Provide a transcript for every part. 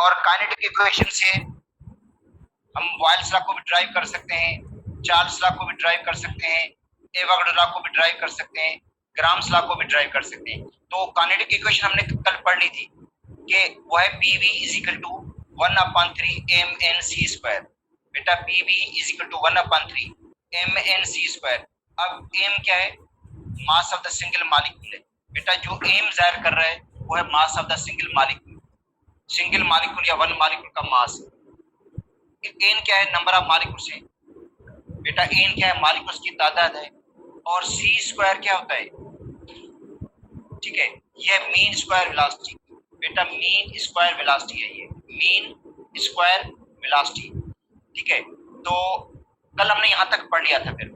और kinetic equation से हम बॉयल्स लॉ को भी ड्राइव कर सकते हैं, चार्ल्स लॉ को भी ड्राइव कर सकते हैं, एवोगाड्रो लॉ को भी ड्राइव कर सकते हैं, ग्राम्स लॉ को भी ड्राइव कर सकते हैं। तो काइनेटिक इक्वेशन हमने कल पढ़ ली थी कि वो है PV is equal to 1/3 mnc²। बेटा PV is equal to 1/3 mnc²। अब एम क्या है? Mass of the single molecule है। बेटा जो एम जाहिर कर रहा है वो है mass of the single molecule, single molecule या वन मॉलिक्यूल का मास। एन क्या है? नंबर ऑफ मॉलिक्यूल्स है। बेटा एन क्या है? मॉलिक्यूल्स की तादाद है। और c² क्या होता है? ठीक है, ये मीन स्क्वायर वेलोसिटी। बेटा मीन स्क्वायर वेलोसिटी है, ये मीन स्क्वायर वेलोसिटी। ठीक है, तो कल हमने यहां तक पढ़ लिया था। फिर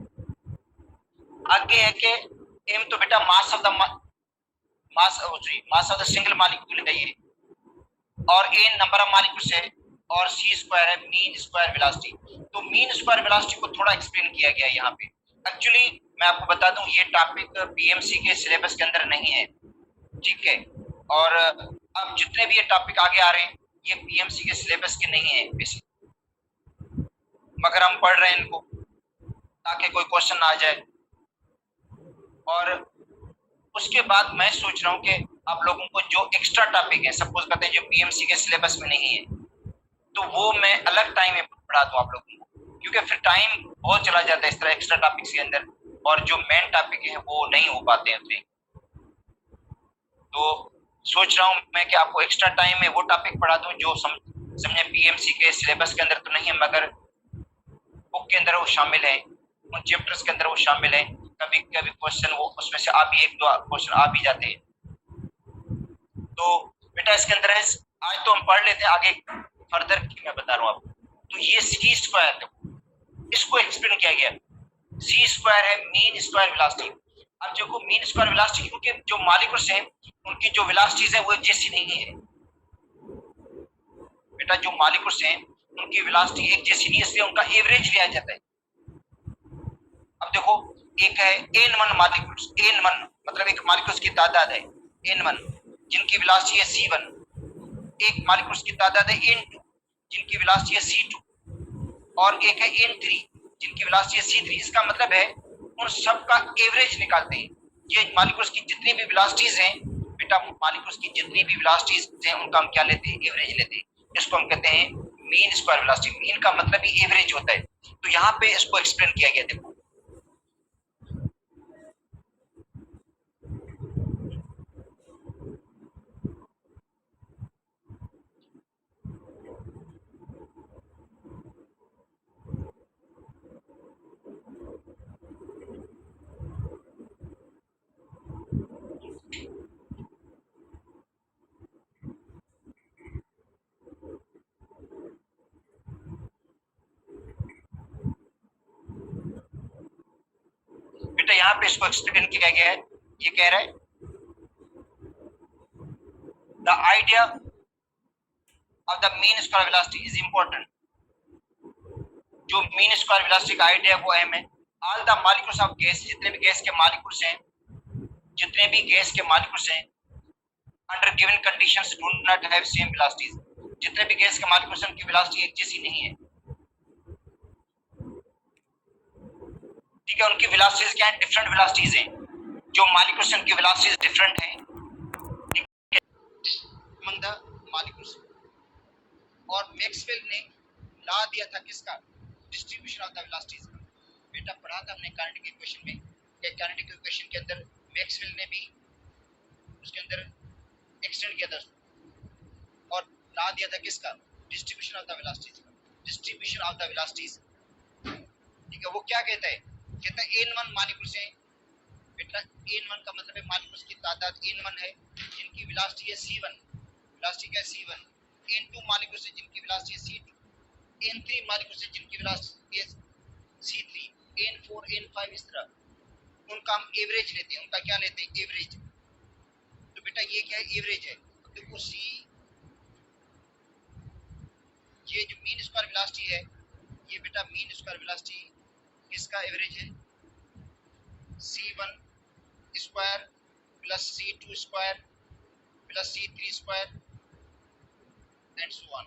आगे है कि एम तो बेटा mass of the single molecule है ये, और एन नंबर ऑफ मॉलिक्यूल्स है, और c² है मीन स्क्वायर वेलोसिटी। तो मीन स्क्वायर वेलोसिटी को थोड़ा एक्सप्लेन किया गया यहाँ पे। एक्चुअली मैं आपको बता दूं ये टॉपिक पीएमसी के सिलेबस के अंदर नहीं है। ठीक है, और अब जितने भी ये टॉपिक आगे आ रहे हैं ये पीएमसी के सिलेबस के नहीं है बेसिक, मगर हम पढ़ रहे हैं इनको ताकि कोई क्वेश्चन ना आ जाए। और उसके बाद मैं सोच रहा हूँ कि आप लोगों को जो एक्स्ट्रा टॉपिक है, सपोज करते हैं जो पीएमसी के सिलेबस में नहीं है, तो वो मैं अलग टाइम में पढ़ा दूं आप लोगों को, क्योंकि फिर टाइम बहुत चला जाता है इस तरह एक्स्ट्रा टॉपिक्स के अंदर, और जो मेन टॉपिक है वो नहीं हो पाते हैं उतने। तो सोच रहा हूँ मैं कि आपको एक्स्ट्रा टाइम में वो टॉपिक पढ़ा दूं जो समझे पीएमसी के सिलेबस के अंदर तो नहीं है, मगर बुक के अंदर वो शामिल है, उन चैप्टर्स के अंदर वो शामिल है। कभी कभी क्वेश्चन वो उसमें से आ भी एक दो क्वेश्चन आ भी जाते हैं। तो बेटा इसके अंदर है, आज तो हम पढ़ लेते हैं, आगे फर्दर मैं बता रहा हूँ आपको। तो ये c², इसको एक्सप्लेन किया गया। c² है मीन स्क्वायर वेलोसिटी। अब देखो मीन स्क्वायर वेलोसिटी, क्योंकि जो मॉलिक्यूल्स हैं उनकी जो वेलोसिटीज है वो एक जैसी नहीं है बेटा, जो मॉलिक्यूल्स हैं उनकी वेलोसिटी एक जैसी नहीं है, इसलिए उनका एवरेज लिया जाता है। अब देखो एक है n1 मॉलिक्यूल्स, n1 मतलब एक मॉलिक्यूल्स की तादाद है n1 जिनकी वेलोसिटी है c1, एक मॉलिक्यूल्स की तादाद है n2 जिनकी वेलोसिटी है c2, और एक है n3 जिनकी वेलोसिटी है c3। इसका मतलब है उन सब का एवरेज निकालते हैं। ये मॉलिक्यूल्स की जितनी भी वेलोसिटीज हैं बेटा, मॉलिक्यूल्स की जितनी भी वेलोसिटीज हैं उनका हम क्या लेते हैं? एवरेज लेते हैं। इसको हम कहते हैं मीन स्क्वायर वेलोसिटी। मीन का मतलब ही एवरेज होता है। तो यहाँ पे इसको एक्सप्लेन किया गया। देखो बेटा यहाँ पे इसको एक्सप्लेन किया गया है। ये कह रहा है the idea of the mean square velocity is important. जो मीन स्क्वायर वेलोसिटी का आइडिया है वो अहम है। All the molecules of gas, जितने भी गैस के मॉलिक्यूल्स हैं, जितने भी गैस के मॉलिक्यूल्स हैं under given conditions do not have same velocities. जितने भी गैस के मॉलिक्यूल्स हैं उनकी वेलोसिटी एक जैसी नहीं है। ठीक है, उनकी वेलोसिटीज क्या है? डिफरेंट वेलोसिटीज हैं। जो मॉलिक्यूल्स हैं उनकी वेलोसिटीज डिफरेंट है। ठीक है, अमंग द मॉलिक्यूल्स। और मैक्सवेल ने ला दिया था किसका? डिस्ट्रीब्यूशन ऑफ द वेलोसिटीज का। बेटा पढ़ा था हमने काइनेटिक इक्वेशन में, कि काइनेटिक इक्वेशन के अंदर मैक्सवेल ने भी उसके अंदर एक्सटेंड किया था और ला दिया था किसका? डिस्ट्रीब्यूशन ऑफ द वेलोसिटीज का। डिस्ट्रीब्यूशन ऑफ द वेलोसिटीज, ठीक है, वो क्या कहता है? कहता है n1 मॉलिक्यूल्स हैं बेटा, n1 का मतलब है मॉलिक्यूल्स की तादाद n1 है जिनकी वेलोसिटी है c1, वेलोसिटी क्या है? c1। n2 मॉलिक्यूल्स हैं जिनकी वेलोसिटी है c2, n3 मॉलिक्यूल्स हैं जिनकी वेलोसिटी है c3, n4 n5 इस तरह। उनका हम एवरेज लेते हैं। उनका क्या लेते हैं? एवरेज। तो बेटा ये क्या है? एवरेज है। देखो सी, ये जो मीन स्क्वायर वेलोसिटी है, ये बेटा मीन स्क्वायर वेलोसिटी किसका एवरेज है? c1 square plus c2 square plus c3 square and so on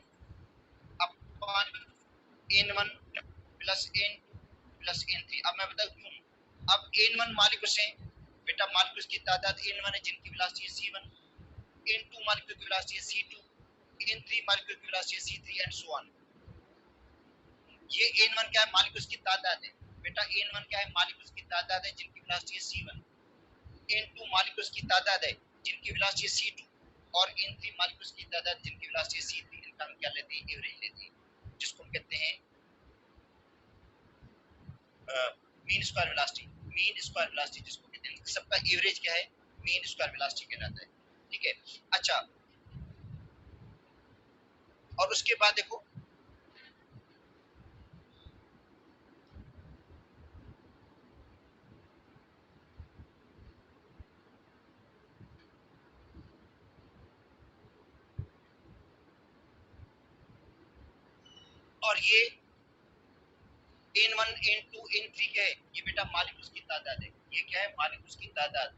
upon n1 plus n2 plus n3। अब मैं बताऊं क्यों। अब n1 मालिक्यूल्स हैं बेटा, मालिक्यूल्स की तादाद n1 है जिनकी वेलोसिटी है c1, n2 मालिक्यूल की वेलोसिटी है c2, n3 मालिक्यूल की वेलोसिटी है c3 एंड सो ऑन। ये n1 क्या है, मालिक्यूल्स की तादाद है बेटा, n1 क्या है, मालिक्यूल्स की तादाद है जिनकी वेलोसिटी है c1, n2 मालिक्यूल्स की तादाद है जिनकी वेलोसिटी है c2 और n3 मालिक्यूल्स की तादाद जिनकी वेलोसिटी है c3। इनका हम क्या लेते हैं, एवरेज लेते हैं, जिसको हम कहते हैं mean square velocity. Mean square velocity जिसको कहते हैं, सबका एवरेज क्या है, मीन स्क्वायर वेलोसिटी कहलाता है। ठीक है, अच्छा और उसके बाद देखो और ये n1 n2 n3 क्या है, ये बेटा मालिक्यूल्स की तादाद है। ये क्या है, मालिक्यूल्स की तादाद,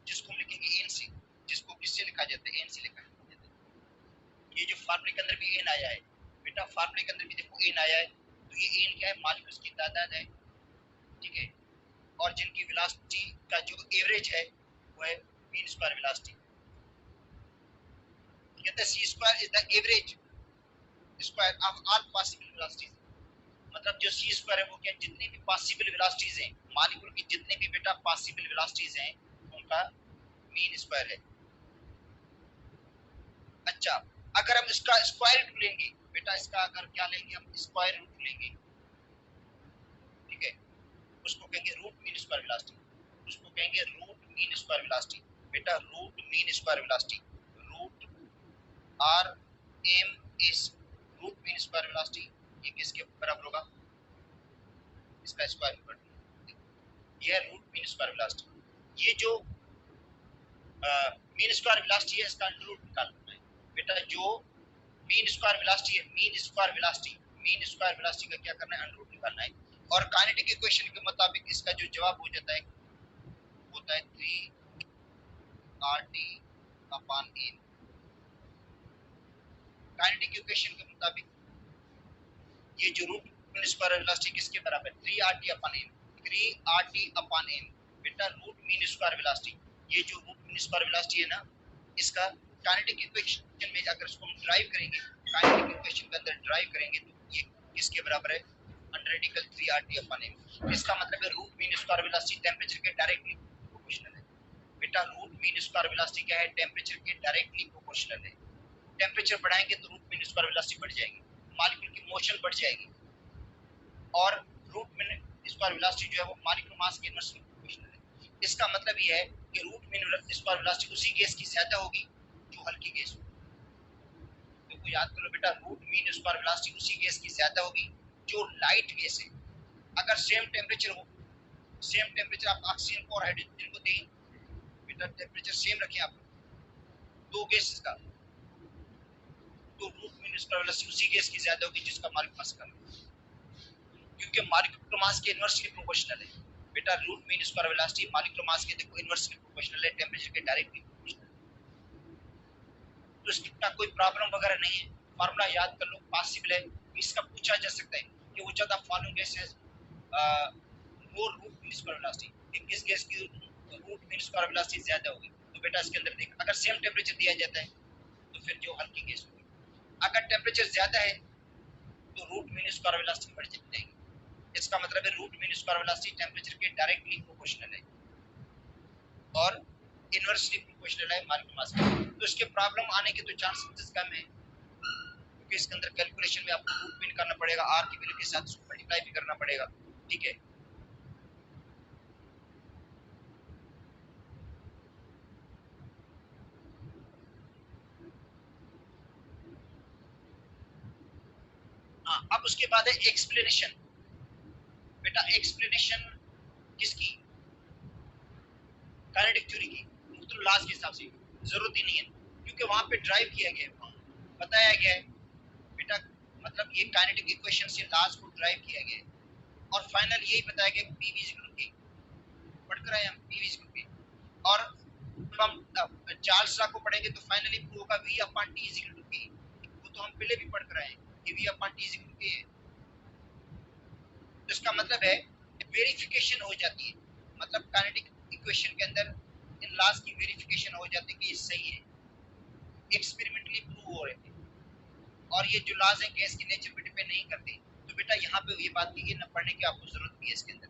जिसको हम लिखेंगे n से, जिसको किससे लिखा जाता है, n से लिखा जाता है। ये जो फार्मूले के अंदर भी n आया है बेटा, फार्मूले के अंदर भी देखो n आया है, तो ये n क्या है, मालिक्यूल्स की तादाद है। ठीक है, और जिनकी वेलोसिटी का जो एवरेज है वो है मीन स्क्वायर वेलोसिटी। कहते हैं C square is the average square of all possible velocities. मतलब जो सी स्क्वायर है वो क्या, जितनी भी पॉसिबल वेलोसिटीज हैं मॉलिक्यूल की, जितनी भी बेटा पॉसिबल वेलोसिटीज हैं उनका मीन स्क्वायर है। अच्छा, अगर हम इसका स्क्वायर रूट लेंगे बेटा, इसका अगर क्या लेंगे हम, स्क्वायर रूट लेंगे, ठीक है, उसको कहेंगे रूट मीन स्क्वायर वेलोसिटी, उसको कहेंगे रूट मीन स्क्वायर वेलोसिटी बेटा, root mean square velocity, root R M S, root mean square velocity. ये किसके बराबर होगा, इसका स्क्वायर रूट, ये है रूट मीन स्क्वायर वेलोसिटी। ये जो मीन स्क्वायर वेलोसिटी है इसका अंडर रूट निकालना है बेटा, जो मीन स्क्वायर वेलोसिटी है, mean square velocity, mean square velocity का क्या करना है, अंडर रूट निकालना है। और काइनेटिक इक्वेशन के मुताबिक इसका जो जवाब हो जाता है होता है 3 RT upon n। Kinetic equation के मुताबिक ये जो रूट मीन स्क्वायर वेलोसिटी किसके बराबर है, 3 RT upon n, 3 RT upon n बेटा, रूट मीन स्क्वायर वेलोसिटी। ये जो रूट मीन स्क्वायर वेलोसिटी है ना, इसका काइनेटिक इक्वेशन में अगर इसको हम ड्राइव करेंगे, काइनेटिक इक्वेशन के अंदर ड्राइव करेंगे तो ये किसके बराबर है, under radical 3 RT upon n। इसका मतलब है root mean square velocity temperature के डायरेक्टली प्रोपोर्शनल है बेटा, रूट मीन स्क्वायर वेलोसिटी क्या है, टेंपरेचर के डायरेक्टली प्रोपोर्शनल है। टेंपरेचर बढ़ाएंगे तो रूट मीन स्क्वायर वेलोसिटी बढ़ जाएगी, मॉलिक्यूल की मोशन बढ़ जाएगी, और रूट मीन स्क्वायर वेलोसिटी जो है वो मॉलिक्यूलर मास के इनवर्सली प्रोपोर्शनल है। इसका मतलब ये है कि रूट मीन स्क्वायर वेलोसिटी उसी गैस की ज्यादा होगी जो हल्की गैस होगी। तो याद करो बेटा, रूट मीन स्क्वायर वेलोसिटी उसी गैस की ज्यादा होगी जो लाइट गैस है। अगर सेम टेंपरेचर हो, सेम टेंपरेचर आप ऑक्सीजन को और हाइड्रोजन को दें बेटा, टेंपरेचर सेम रखें आप दो गैसेस का, तो रूट मीन स्क्वायर वेलोसिटी उसी गैस की ज्यादा होगी जिसका मॉलिक्यूलर मास कम है, क्योंकि मॉलिक्यूलर मास के इनवर्सली प्रोपोर्शनल है बेटा। Root mean square velocity molecular mass के देखो इनवर्सली प्रोपोर्शनल है, टेंपरेचर के डायरेक्टली प्रोपोर्शनल है। तो इसका कोई प्रॉब्लम वगैरह नहीं है, फार्मूला याद कर लो, पॉसिबल है। इसका पूछा जा सकता है कि which of the following gases more root mean square velocity, कि किस गैस की रूट मीन स्क्वायर वेलोसिटी ज्यादा होगी। तो बेटा इसके अंदर देख, अगर सेम टेंपरेचर दिया जाता है तो फिर जो हल्की गैस होगी, अगर टेंपरेचर ज्यादा है तो रूट मीन स्क्वायर वेलोसिटी बढ़ जाएगी। इसका मतलब है root mean square velocity temperature के डायरेक्टली प्रोपोर्शनल है और इनवर्सली प्रोपोर्शनल है मॉलिक्यूलर मास के। तो इसके प्रॉब्लम आने के तो चांसेस कम है, क्योंकि इसके अंदर कैलकुलेशन में आपको रूट मीन करना पड़ेगा, आर की वैल्यू के साथ उसको मल्टीप्लाई भी करना पड़ेगा। ठीक है, हाँ अब उसके बाद है एक्सप्लेनेशन बेटा। एक्सप्लेनेशन किसकी, काइनेटिक थ्योरी की, न्यूटन लॉज के हिसाब से जरूरत ही नहीं है, क्योंकि वहां पे ड्राइव किया गया है, बताया गया है बेटा। मतलब ये काइनेटिक इक्वेशन से लॉज को ड्राइव किया गया है और फाइनल यही बताया गया पी वी इक्वल टू के, पढ़कर आए हम पी वी इक्वल टू के। और जब हम चार्ल्स लॉ को पढ़ेंगे तो फाइनली प्रूव होगा v upon t is equal to k। वो तो हम पहले भी पढ़ कर आए कि v upon t is equal to k है। तो इसका मतलब है वेरिफिकेशन हो जाती है, मतलब काइनेटिक इक्वेशन के अंदर इन लॉज की वेरिफिकेशन हो जाती है कि ये सही है, एक्सपेरिमेंटली प्रूव हो रहे थे। और ये जो लॉज हैं गैस के नेचर पे डिपेंड नहीं करते। तो बेटा यहाँ पे ये बात की न पढ़ने की आपको जरूरत भी है इसके अंदर,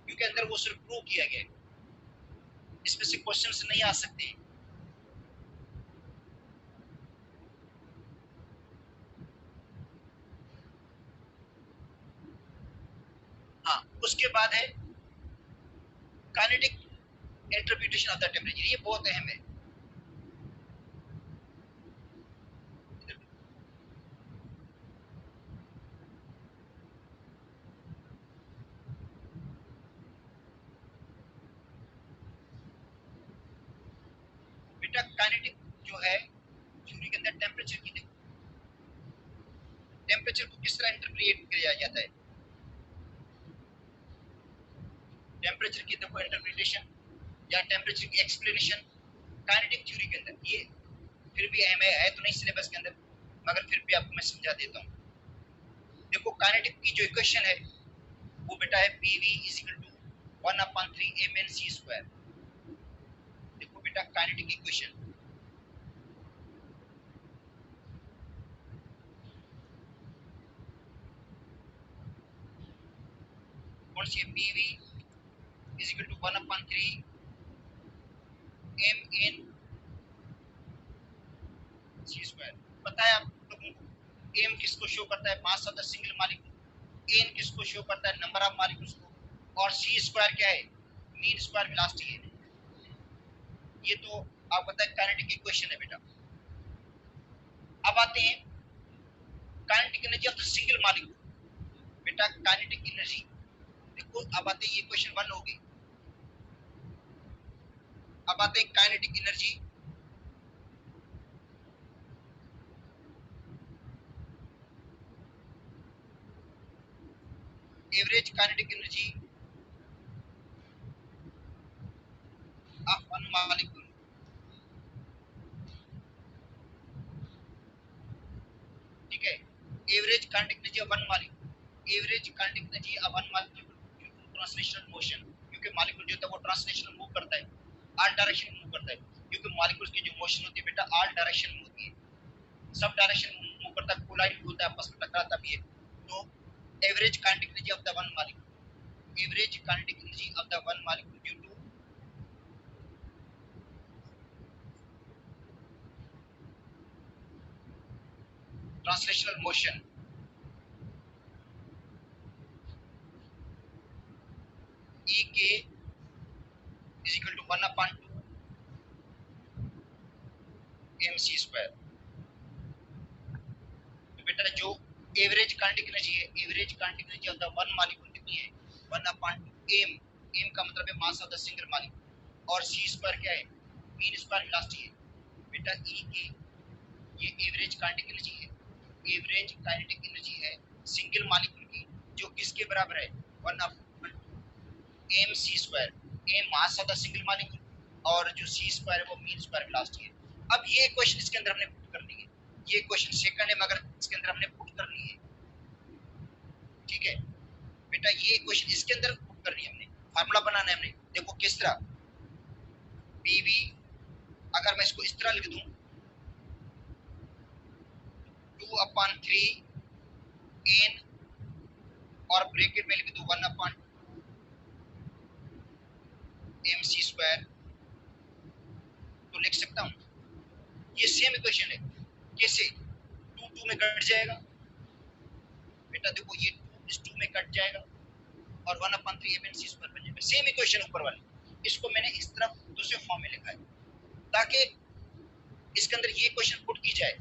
क्योंकि अंदर वो सिर्फ प्रूव किया गया है, इसमें से क्वेश्चंस नहीं आ सकते। हाँ, उसके बाद है kinetic interpretation of the temperature, ये बहुत अहम है। बेटा काइनेटिक जो है थ्योरी के अंदर टेम्परेचर की, देखो टेम्परेचर को किस तरह इंटरप्रिट किया जाता है। टेम्परेचर की देखो इंटरप्रिटेशन या टेम्परेचर की एक्सप्लेनेशन काइनेटिक थ्योरी के अंदर, ये फिर भी अहम है तो नहीं सिलेबस के अंदर, मगर फिर भी आपको मैं समझा देता हूँ। देखो काइनेटिक की जो इक्वेशन है वो बेटा है PV is equal to 1/3 mnc²। देखो बेटा काइनेटिक इक्वेशन कौन सी है, PV is equal to 1/3 mnc²। पता है आप लोगों को m किसको शो करता है, mass of the single molecule, n किसको शो करता है, नंबर ऑफ मॉलिक्यूल्स को, और c² क्या है, मीन स्क्वायर वेलोसिटी है। ये तो आप बताए काइनेटिक इक्वेशन है बेटा। अब आते हैं kinetic energy of the single molecule. बेटा काइनेटिक एनर्जी देखो, अब आते हैं ये क्वेश्चन 1 होगी। अब आते हैं kinetic energy average kinetic energy of one molecule. ठीक है, average kinetic energy of one molecule, average kinetic energy of one molecule due to translational motion, क्योंकि मॉलिक्यूल जो होता है वो ट्रांसलेशनल मूव करता है, ऑल डायरेक्शन मूव करता है, क्योंकि मॉलिक्यूल्स की जो मोशन होती है बेटा ऑल डायरेक्शन में होती है, सब डायरेक्शन मूव करता है, कोलाइड होता है, आपस में टकराता भी है। तो average kinetic energy of the one molecule, average kinetic energy of the one molecule due to translational motion E k is equal to 1/2 mc²। तो बेटा जो एवरेज काइनेटिक एनर्जी है, average kinetic energy of the one molecule कितनी है, 1/2 m। m का मतलब है mass of the single molecule, और c² क्या है, मीन स्क्वायर वेलोसिटी है। बेटा E k ये एवरेज काइनेटिक एनर्जी है, एवरेज काइनेटिक एनर्जी है सिंगल मॉलिक्यूल की, जो किसके बराबर है, 1/2 mc²। m mass of the single molecule और जो c² है वो मीन स्क्वायर वेलोसिटी है। अब ये क्वेश्चन इसके अंदर हमने पुट करनी है, ये क्वेश्चन सेकंड है मगर इसके अंदर हमने पुट करनी है। ठीक है बेटा, ये क्वेश्चन इसके अंदर पुट करनी है, हमने फार्मूला बनाना है हमने। देखो किस तरह, PV अगर मैं इसको इस तरह लिख दूं 2/3 n और ब्रैकेट में लिख दूं 1/2 mc², तो लिख सकता हूं ये सेम इक्वेशन है। कैसे, 2 में कट जाएगा बेटा, देखो ये 2 इस 2 में कट जाएगा और 1/3 mnc² बन जाएगा, सेम इक्वेशन ऊपर वाली। इसको मैंने इस तरफ दूसरे फॉर्म में लिखा है ताकि इसके अंदर ये क्वेश्चन पुट की जाए।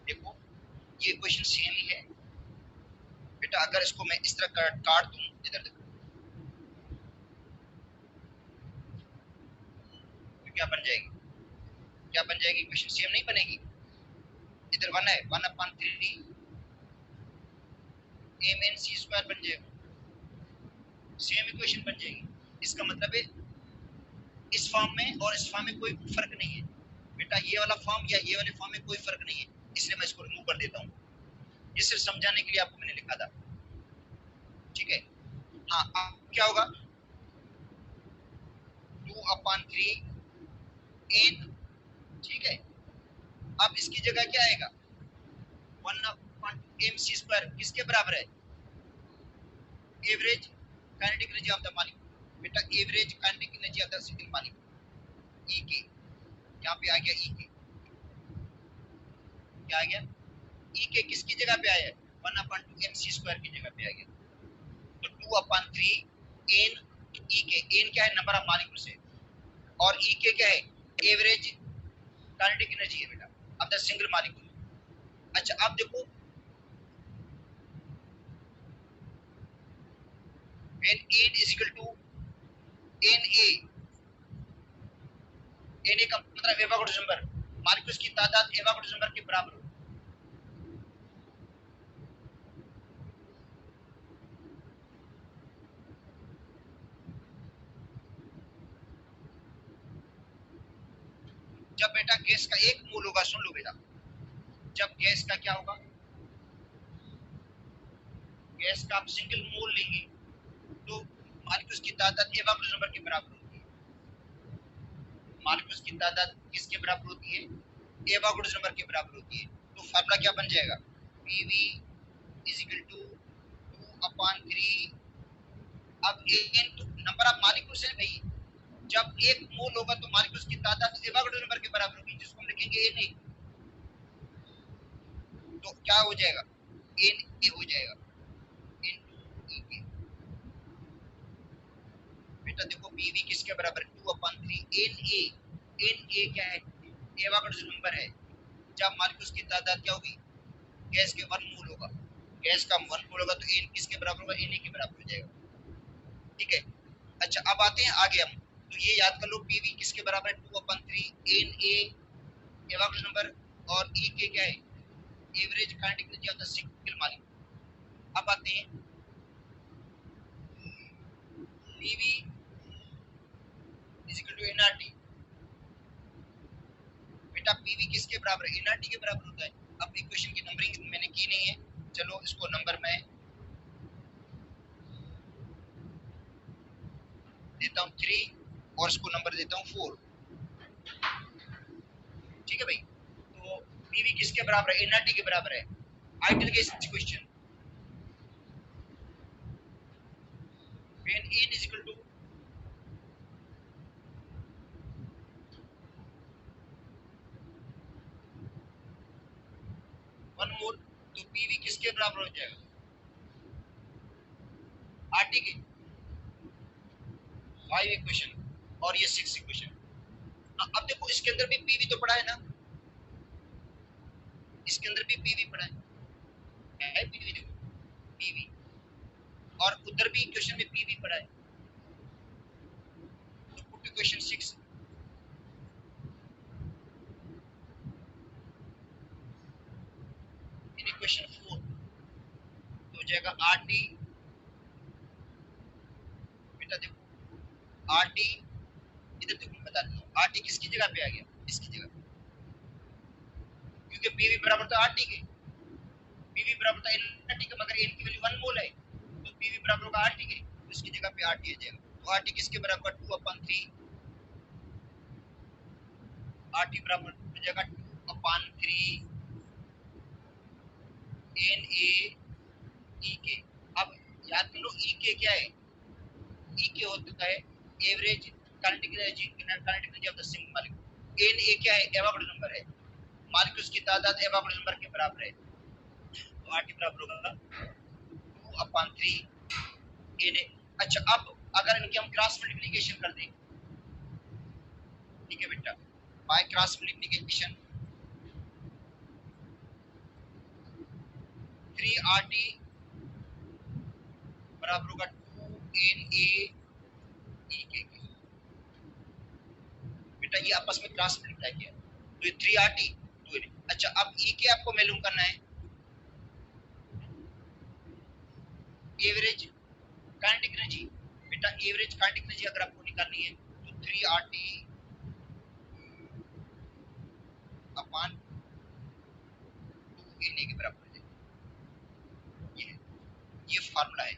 देखो ये क्वेश्चन सेम ही है बेटा, अगर इसको मैं इस तरह काट दूं, इधर देखो तो क्या बन जाएगी, क्या बन जाएगी, इक्वेशन सेम नहीं बनेगी। इधर 1 है, 1/3 mnc² बन जाएगा, सेम इक्वेशन बन जाएगी। इसका मतलब है इस फॉर्म में और इस फॉर्म में कोई फर्क नहीं है बेटा, ये वाला फॉर्म या ये वाले फॉर्म में कोई फर्क नहीं है, इसलिए मैं इसको रिमूव कर देता हूँ। ये सिर्फ समझाने के लिए आपको मैंने लिखा था, ठीक है। हाँ, अब क्या होगा, 2/3 n, ठीक है। अब इसकी जगह क्या आएगा, 1/mc² किसके बराबर है, average kinetic energy of the molecule. बेटा average kinetic energy of the single molecule, E K, यहाँ पे आ गया ई के, क्या आ गया, ई के किसकी जगह पे आया है, 1/2mc² की जगह पे आ गया। तो 2/3 n ई के, n क्या है, नंबर ऑफ मॉलिक्यूल से, और ई के क्या है, एवरेज काइनेटिक एनर्जी है बेटा ऑफ द सिंगल मॉलिक्यूल। अच्छा अब देखो, when n is equal to na, na का मतलब एवोगाड्रो नंबर, मॉलिक्यूल्स की तादाद एवोगाड्रो नंबर के बराबर हो। जब बेटा गैस का एक मोल होगा, सुन लो बेटा, जब गैस का क्या होगा, गैस का आप सिंगल मोल लेंगे तो मॉलिक्यूल्स की तादाद एवोगाड्रो नंबर के बराबर होती है। मॉलिक्यूल्स की तादाद किसके बराबर होती है, एवोगाड्रो नंबर के बराबर होती है। तो फार्मूला क्या बन जाएगा, PV इज इक्वल टू 2/3, अब n तो नंबर ऑफ मॉलिक्यूल्स है भाई, जब एक मोल होगा तो मॉलिक्यूल्स की तादाद एवोगाड्रो नंबर के बराबर होगी, जिसको हम लिखेंगे Na, तो क्या हो जाएगा, Na हो जाएगा इनटू E। बेटा देखो PV किसके बराबर है, 2/3 Na क्या है, एवोगाड्रो नंबर है। जब मॉलिक्यूल्स की तादाद क्या होगी, गैस के 1 मोल होगा, गैस का 1 मोल होगा तो n किसके बराबर होगा, Na के बराबर हो जाएगा, ठीक है। अच्छा अब आते हैं आगे हम, तो ये याद कर लो, PV किसके बराबर है, 2/3 Na एवोगाड्रो नंबर, और E के क्या है, average kinetic energy of the single molecule. अब आते हैं PV is equal to nRT। बेटा PV किसके बराबर है, nRT के बराबर होता है। अब इक्वेशन की नंबरिंग मैंने की नहीं है, चलो इसको नंबर मैं देता हूँ 3 और इसको नंबर देता हूँ 4, ठीक है भाई। तो PV किसके बराबर है, nRT के बराबर है। Ideal case equation, when n is equal to 1 मोल, तो PV किसके बराबर हो जाएगा, RT के। 5 इक्वेशन और ये 6 इक्वेशन। अब देखो इसके अंदर भी PV तो पड़ा है ना, इसके अंदर भी PV पड़ा है PV, देखो PV, और उधर भी इक्वेशन में PV पड़ा है, तो पुट इक्वेशन 6 इन इक्वेशन 4, तो हो जाएगा RT। बेटा देखो RT, इधर देखो बता दूं, RT किसकी जगह पे आ गया, इसकी जगह, क्योंकि PV बराबर तो RT के, PV बराबर तो nRT का, मगर n की वैल्यू 1 मोल है, तो PV बराबर होगा RT के, तो इसकी जगह पे RT आ जाएगा। तो RT किसके बराबर, 2/3, RT बराबर हो जाएगा 2/3 Na E के। अब याद कर लो E के क्या है, E के होता है average kinetic energy of the single molecule. Na क्या है, एवोगाड्रो नंबर है, मॉलिक्यूल्स की तादाद एवोगाड्रो नंबर के बराबर है, तो RT बराबर होगा 2/3 Na। अच्छा अब अगर इनकी हम क्रॉस मल्टीप्लिकेशन कर दें, ठीक है बेटा, बाय क्रॉस मल्टीप्लिकेशन 3RT बराबर होगा 2Na E के। बेटा ये आपस में क्रॉस मल्टीप्लाई किया, तो ये 3RT 2Na। अच्छा अब E के आपको मालूम करना है, एवरेज काइनेटिक एनर्जी। बेटा एवरेज काइनेटिक एनर्जी अगर आपको निकालनी है तो 3RT अपान 2Na के बराबर है। ये फार्मूला है।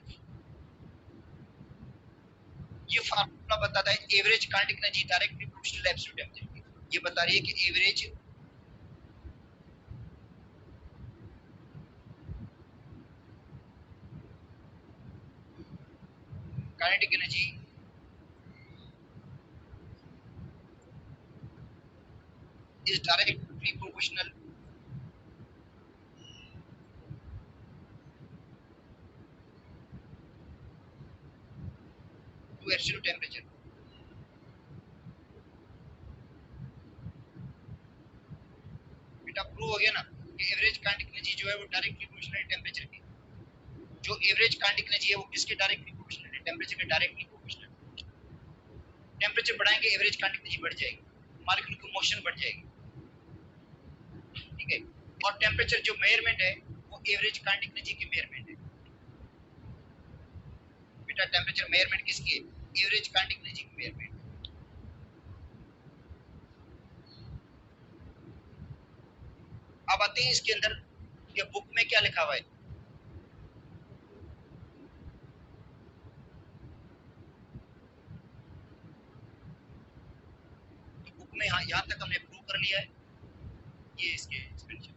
ये फार्मूला बताता है average kinetic energy directly proportional absolute energy. ये बता रही है कि average kinetic energy is directly proportional to absolute temperature. बेटा प्रूव हो गया ना कि एवरेज काइनेटिक एनर्जी जो है वो डायरेक्टली प्रोपोर्शनल टेम्परेचर की। जो एवरेज काइनेटिक एनर्जी है वो किसके डायरेक्टली प्रोपोर्शनल है? टेम्परेचर के डायरेक्टली प्रोपोर्शनल। टेम्परेचर बढ़ाएंगे एवरेज काइनेटिक एनर्जी बढ़ जाएगी, मॉलिक्यूल की मोशन बढ़ जाएगी। ठीक है, और टेम्परेचर जो मेजरमेंट है वो एवरेज काइनेटिक एनर्जी की मेजरमेंट है। बेटा टेम्परेचर मेजरमेंट किसकी है? एवरेज काइनेटिक एनर्जी की मेजरमेंट। अब आते हैं इसके अंदर ये बुक में क्या लिखा हुआ है। तो बुक में यहाँ तक हमने प्रूव कर लिया है। ये इसके एक्सप्लेनेशन।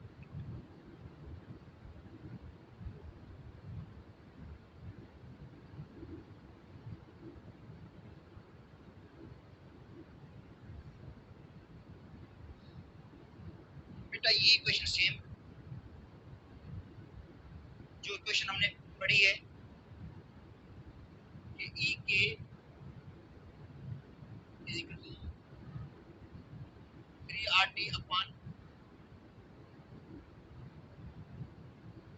बेटा ये क्वेश्चन सेम जो क्वेश्चन हमने पढ़ी है कि ई के is equal to 3RT upon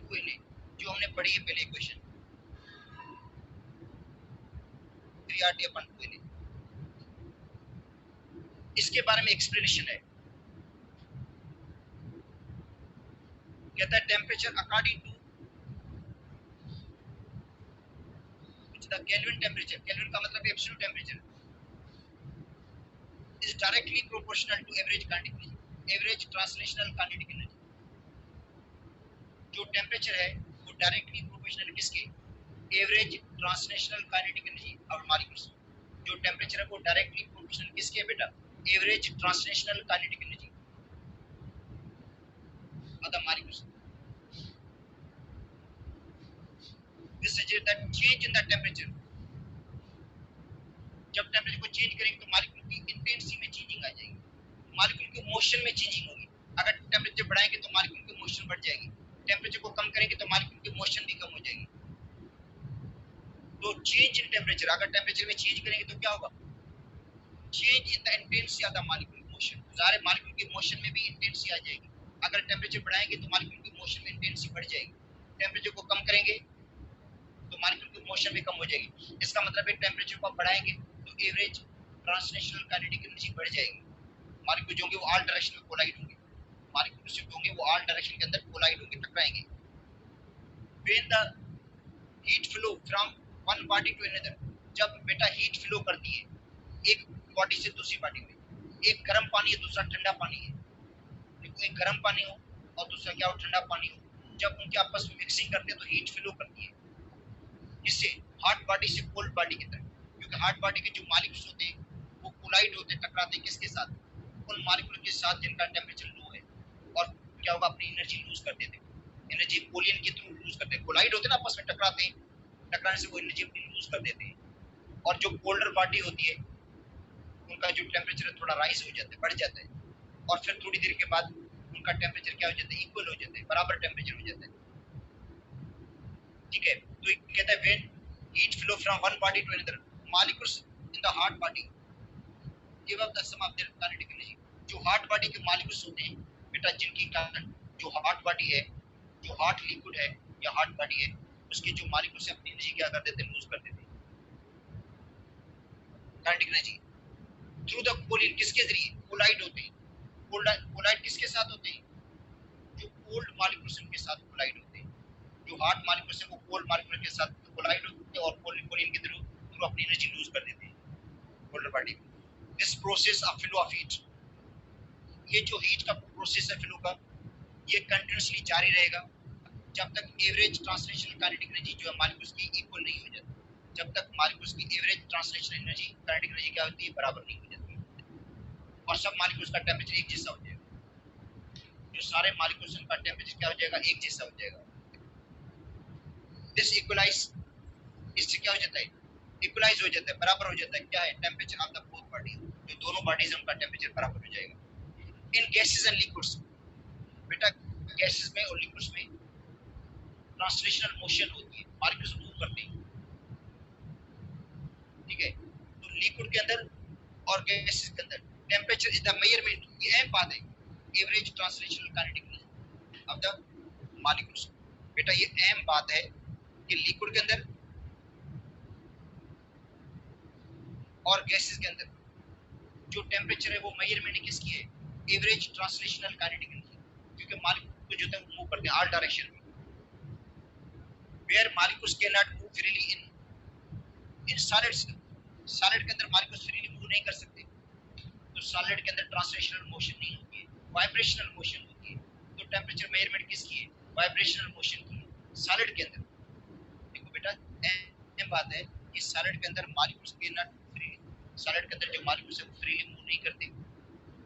2Na, जो हमने पढ़ी है पहले क्वेश्चन 3RT अपान 2Na। इसके बारे में एक्सप्लेनेशन है। कहता है temperature according to the Kelvin temperature, Kelvin का मतलब absolute temperature, is directly proportional to average kinetic energy, average translational kinetic energy. जो टेम्परेचर है वो डायरेक्टली प्रोपोर्शनल किसके? Average translational kinetic energy of molecules. जो टेम्परेचर है वो डायरेक्टली प्रोपोर्शनल किसके है बेटा? Average translational kinetic energy of the molecules. This suggests that change in the temperature, जब टेम्परेचर को चेंज करेंगे तो मॉलिक्यूल की इंटेंसिटी में चेंजिंग आ जाएगी, मॉलिक्यूल के मोशन में चेंजिंग होगी। अगर टेम्परेचर बढ़ाएंगे तो मॉलिक्यूल की मोशन बढ़ जाएगी, टेम्परेचर को कम करेंगे तो मॉलिक्यूल की मोशन भी कम हो जाएगी। तो चेंज इन टेम्परेचर, अगर टेम्परेचर में चेंज करेंगे तो क्या होगा? Change in the intensity of the molecule motion, सारे मॉलिक्यूल की मोशन में भी इंटेंसिटी आ जाएगी। अगर टेम्परेचर बढ़ाएंगे तो मॉलिक्यूल की मोशन में इंटेंसिटी बढ़ जाएगी, टेम्परेचर को कम करेंगे तो मॉलिक्यूल की मोशन भी कम हो जाएगी। इसका मतलब है टेम्परेचर को बढ़ाएंगे तो एवरेज ट्रांसलेशनल काइनेटिक एनर्जी बढ़ जाएगी। मॉलिक्यूल जो होंगे वो ऑल डायरेक्शन में कोलाइड होंगे, मॉलिक्यूल जो होंगे वो ऑल डायरेक्शन के अंदर कोलाइड होंगे, टकराएंगे। When the heat flow from one body to another, जब बेटा हीट फ्लो करती है एक बॉडी से दूसरी बॉडी में, एक गर्म पानी है दूसरा ठंडा पानी है, एक गर्म पानी हो और दूसरा क्या हो? ठंडा पानी हो। जब उनके आपस में मिक्सिंग करते हैं तो हीट फ्लो करती है, इससे हॉट बॉडी से कोल्ड बॉडी की तरफ, क्योंकि हॉट बॉडी के जो मॉलिक्यूल्स होते हैं वो कोलाइड होते हैं, टकराते हैं किसके साथ? उन मॉलिक्यूल के साथ जिनका टेम्परेचर लो है, और क्या होगा? अपनी एनर्जी लूज कर देते हैं, एनर्जी कोलियन के थ्रू लूज करते हैं। कोलाइड होते हैं ना, आपस में टकराते हैं, टकराने से वो एनर्जी अपनी लूज कर देते हैं। और जो कोल्डर बॉडी होती है उनका जो टेम्परेचर है थोड़ा राइज हो जाता है, बढ़ जाता है, और फिर थोड़ी देर के बाद उनका टेम्परेचर क्या हो जाता है? इक्वल हो जाता है, बराबर टेम्परेचर हो जाता है। ठीक है, तो ये कहता है when heat flow from one body to another, molecules in the hot body give up the some of their kinetic energy. जो हॉट बॉडी के मॉलिक्यूल्स होते हैं बेटा, जिनकी जो हॉट बॉडी है, जो हॉट लिक्विड है या हॉट बॉडी है, उसके जो मॉलिक्यूल्स अपनी एनर्जी क्या कर देते हैं? लूज कर देते हैं kinetic energy through the collision, किसके जरिए? कोलाइड होते हैं। कोलाइड किसके साथ होते हैं? जो कोल्ड मॉलिक्यूल्स उनके साथ कोलाइड होते हैं। जो हॉट मॉलिक्यूल्स हैं वो कोल्ड मॉलिक्यूल के साथ कोलाइड होते हैं और कोलिन के थ्रू अपनी एनर्जी लूज कर देते हैं कोल्डर बॉडी में। Process of flow of heat, ये जो हीट का प्रोसेस है फ्लो का, ये कंटिन्यूसली जारी रहेगा जब तक एवरेज ट्रांसलेशनल काइनेटिक एनर्जी जो है मॉलिक्यूल्स की इक्वल नहीं हो जाती। जब तक मॉलिक्यूल्स की average translational energy kinetic energy क्या होती है, बराबर नहीं हो जाती और सब मॉलिक्यूल्स का टेम्परेचर एक जैसा हो जाएगा। जो सारे मॉलिक्यूल्स का टेम्परेचर क्या हो जाएगा, एक जैसा हो जाएगा। दिस इक्वलाइज, इससे क्या हो जाता है, इक्वलाइज हो जाता है, बराबर हो जाता है। क्या है, temperature of the both bodies, जो दोनों बॉडीज उनका टेम्परेचर बराबर हो जाएगा। इन गैसेस एंड लिक्विड्स, बेटा गैसेस में और लिक्विड्स में ट्रांसलेशनल मोशन होती है, मॉलिक्यूल्स मूव करते हैं, ठीक है। तो लिक्विड के अंदर और गैसेस के अंदर टेम्परेचर इज द मेजरमेंट, ये अहम बात है, average translational kinetic energy of the molecules. बेटा ये अहम बात है कि लिक्विड के अंदर और गैसेस के अंदर जो टेम्परेचर है वो मेजरमेंट किसकी है, एवरेज ट्रांसलेशनल काइनेटिक एनर्जी, क्योंकि मॉलिक्यूल जो है मूव करते हैं ऑल डायरेक्शन में। Where molecules can not move freely in solids, solid के अंदर मॉलिक्यूल्स फ्रीली मूव नहीं कर सकते, तो सॉलिड के अंदर ट्रांसलेशनल मोशन नहीं होती है, वाइब्रेशनल मोशन होती है। तो टेम्परेचर मेजरमेंट किसकी है, वाइब्रेशनल मोशन की है सॉलिड के अंदर। देखो बेटा अहम बात है कि सॉलिड के अंदर molecules can not freely, solid के अंदर जो मॉलिक्यूल्स है वो फ्रीली मूव नहीं करते,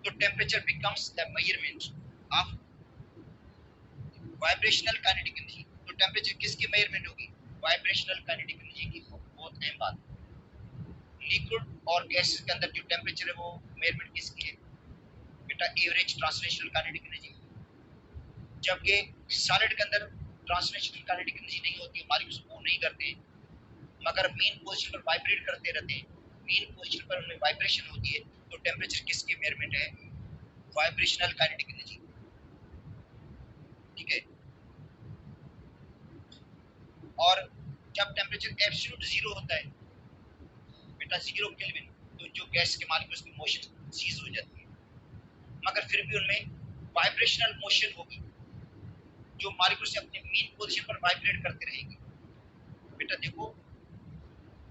तो temperature becomes the measurement of vibrational kinetic energy. तो टेम्परेचर किसकी मेजरमेंट होगी, वाइब्रेशनल काइनेटिक एनर्जी की। बहुत अहम बात, लिक्विड और गैसेस के अंदर जो टेम्परेचर है वो मेजरमेंट किसकी है, बेटा एवरेज ट्रांसलेशनल काइनेटिक एनर्जी। जबकि सॉलिड के अंदर ट्रांसलेशनल काइनेटिक एनर्जी नहीं होती है, मॉलिक्यूल्स मूव नहीं करते, मगर मेन पोजीशन पर वाइब्रेट करते रहते हैं, मेन पोजीशन पर उनमें वाइब्रेशन होती है, तो टेम्परेचर किसकी मेजरमेंट है, वाइब्रेशनल काइनेटिक एनर्जी, ठीक है। और जब टेम्परेचर एब्सोल्यूट जीरो होता है, बेटा जीरो केल्विन, तो जो गैस के मॉलिक्यूल्स की मोशन सीज हो जाती है, मगर फिर भी उनमें वाइब्रेशनल मोशन होगी, जो मॉलिक्यूल्स अपने मेन पोजीशन पर वाइब्रेट करते रहेंगे। बेटा देखो,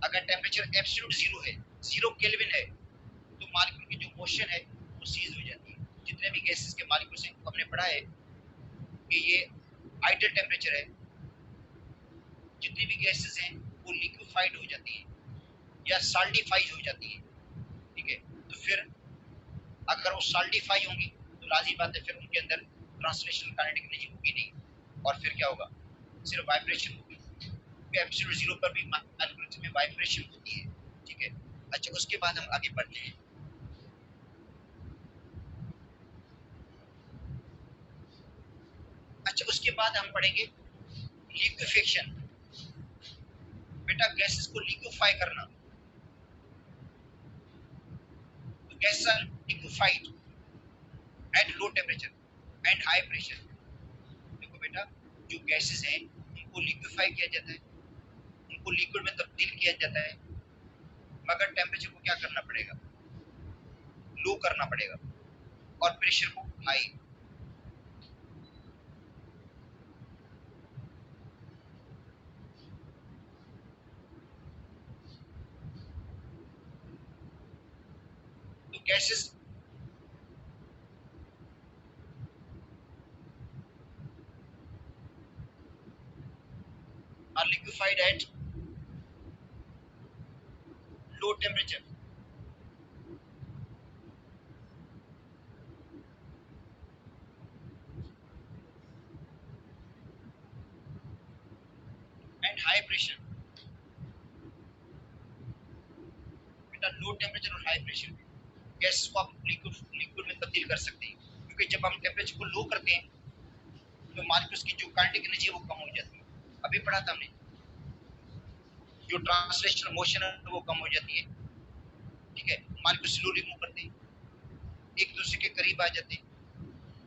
अगर टेम्परेचर एब्सोल्यूट जीरो है, जीरो केल्विन है, तो मॉलिक्यूल की जो मोशन है वो सीज हो जाती है। जितने भी गैसेस के मॉलिक्यूल्स हैं, हमने पढ़ा है कि ये आइडियल टेम्परेचर है, जितनी भी गैसेस हैं वो लिक्विफाइड हो जाती है या सॉल्डिफाइड हो जाती है, ठीक है। तो फिर अगर वो सॉल्डिफाई होंगी तो लाजी बात है फिर उनके अंदर ट्रांसलेशनल काइनेटिक एनर्जी होगी नहीं, और फिर क्या होगा, सिर्फ वाइब्रेशन होगी। एब्सोल्यूट जीरो पर भी मॉलिक्यूल्स में वाइब्रेशन होती है, ठीक है। अच्छा, उसके बाद हम आगे बढ़ते हैं। अच्छा, उसके बाद हम पढ़ेंगे लिक्विफिकेशन। बेटा गैसेस को लिक्विफाई करना, तो gases are liquefied at low temperature and high pressure. देखो बेटा, जो गैसेस हैं उनको लिक्विफाई किया जाता है, उनको लिक्विड में तब्दील किया जाता है, मगर टेम्परेचर को क्या करना पड़ेगा, लो करना पड़ेगा, और प्रेशर को हाई। तो gases are liquefied at low temperature and high pressure. बेटा लो टेम्परेचर और हाई प्रेशर गैसेस को आप लिक्विड में तब्दील कर सकते हैं, क्योंकि जब हम टेम्परेचर को लो करते हैं तो मॉलिक्यूल्स की जो काइनेटिक एनर्जी है वो कम हो जाती है। अभी पढ़ा था हमने, जो ट्रांसलेशनल मोशन है वो कम हो जाती है, ठीक है। मॉलिक्यूल स्लोली मूव करते हैं, एक दूसरे के करीब आ जाते हैं,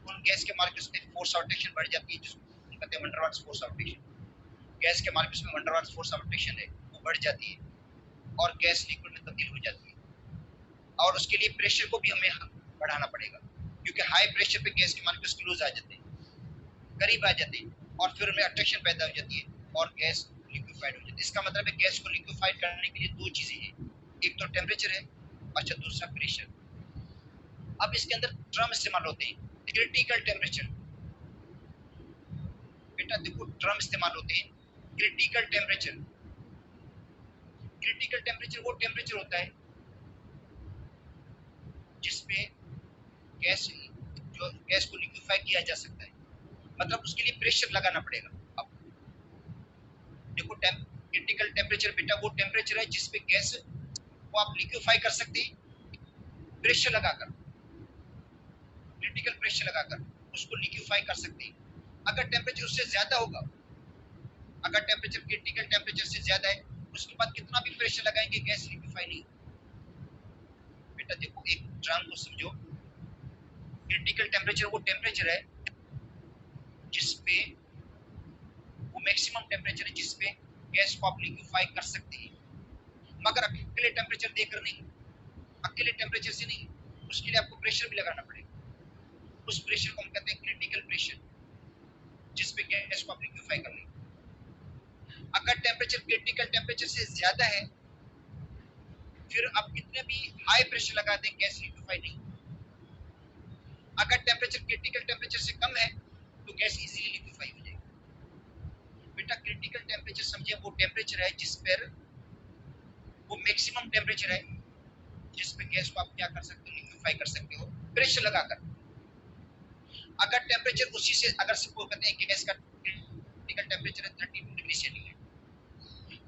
उन गैस के मॉलिक्यूल्स में फोर्स ऑफ अट्रैक्शन बढ़ जाती है, जिसको कहते हैं van der Waals force of attraction. Gas के मॉलिक्यूल्स में van der Waals force of attraction है वो बढ़ जाती है और गैस लिक्विड में तब्दील हो जाती है। और उसके लिए प्रेशर को भी हमें बढ़ाना पड़ेगा, क्योंकि हाई प्रेशर पे गैस के मॉलिक्यूल्स क्लोज आ जाते हैं, करीब आ जाते हैं, और फिर उनमें अट्रैक्शन पैदा हो जाती है और गैस लिक्विफाइड हो जाती है। इसका मतलब है गैस को लिक्विफाइड करने के लिए दो चीजें हैं, एक तो टेम्परेचर है, अच्छा दूसरा प्रेशर। अब इसके अंदर टर्म इस्तेमाल होते हैं, क्रिटिकल टेम्परेचर। बेटा देखो टर्म इस्तेमाल होते हैं, क्रिटिकल टेम्परेचर। क्रिटिकल टेम्परेचर वो टेम्परेचर होता है जिसपे गैस को लिक्विफाई किया जा सकता है, मतलब उसके लिए प्रेशर लगाना पड़ेगा। अब देखो क्रिटिकल टेम्परेचर बेटा वो टेम्परेचर है जिसपे गैस को आप लिक्विफाई कर सकते हैं प्रेशर लगाकर, क्रिटिकल प्रेशर लगाकर उसको लिक्विफाई कर सकते हैं। अगर टेम्परेचर उससे ज्यादा होगा, अगर टेम्परेचर क्रिटिकल टेम्परेचर से ज्यादा है, उसके बाद कितना भी प्रेशर लगाएंगे गैस लिक्विफाई नहीं। बेटा देखो एक ड्रम को समझो, क्रिटिकल टेम्परेचर वो टेम्परेचर है जिसपे वो मैक्सिमम टेम्परेचर है जिसपे गैस को आप लिक्विफाई कर सकते हैं, मगर अकेले टेम्परेचर देकर नहीं, अकेले टेम्परेचर से नहीं, उसके लिए आपको प्रेशर भी लगाना पड़ेगा। उस प्रेशर को हम कहते हैं क्रिटिकल प्रेशर, जिसपे गैस को आप लिक्विफाई कर लेंगे। अगर टेम्परेचर क्रिटिकल टेम्परेचर से ज्यादा है, फिर आप कितने भी हाई प्रेशर लगा दें गैस लिक्विफाई नहीं। अगर टेम्परेचर क्रिटिकल टेम्परेचर से कम है तो गैस इजीली लिक्विफाई हो जाएगी। बेटा क्रिटिकल टेम्परेचर समझिए वो टेम्परेचर है जिस पर वो मैक्सिमम टेम्परेचर है जिस पे गैस को आप क्या कर सकते हो, लिक्विफाई कर सकते हो प्रेशर लगाकर। अगर टेम्परेचर उसी से, अगर सपोज कहते हैं गैस का क्रिटिकल टेम्परेचर है 32 डिग्री सेंटीग्रेड,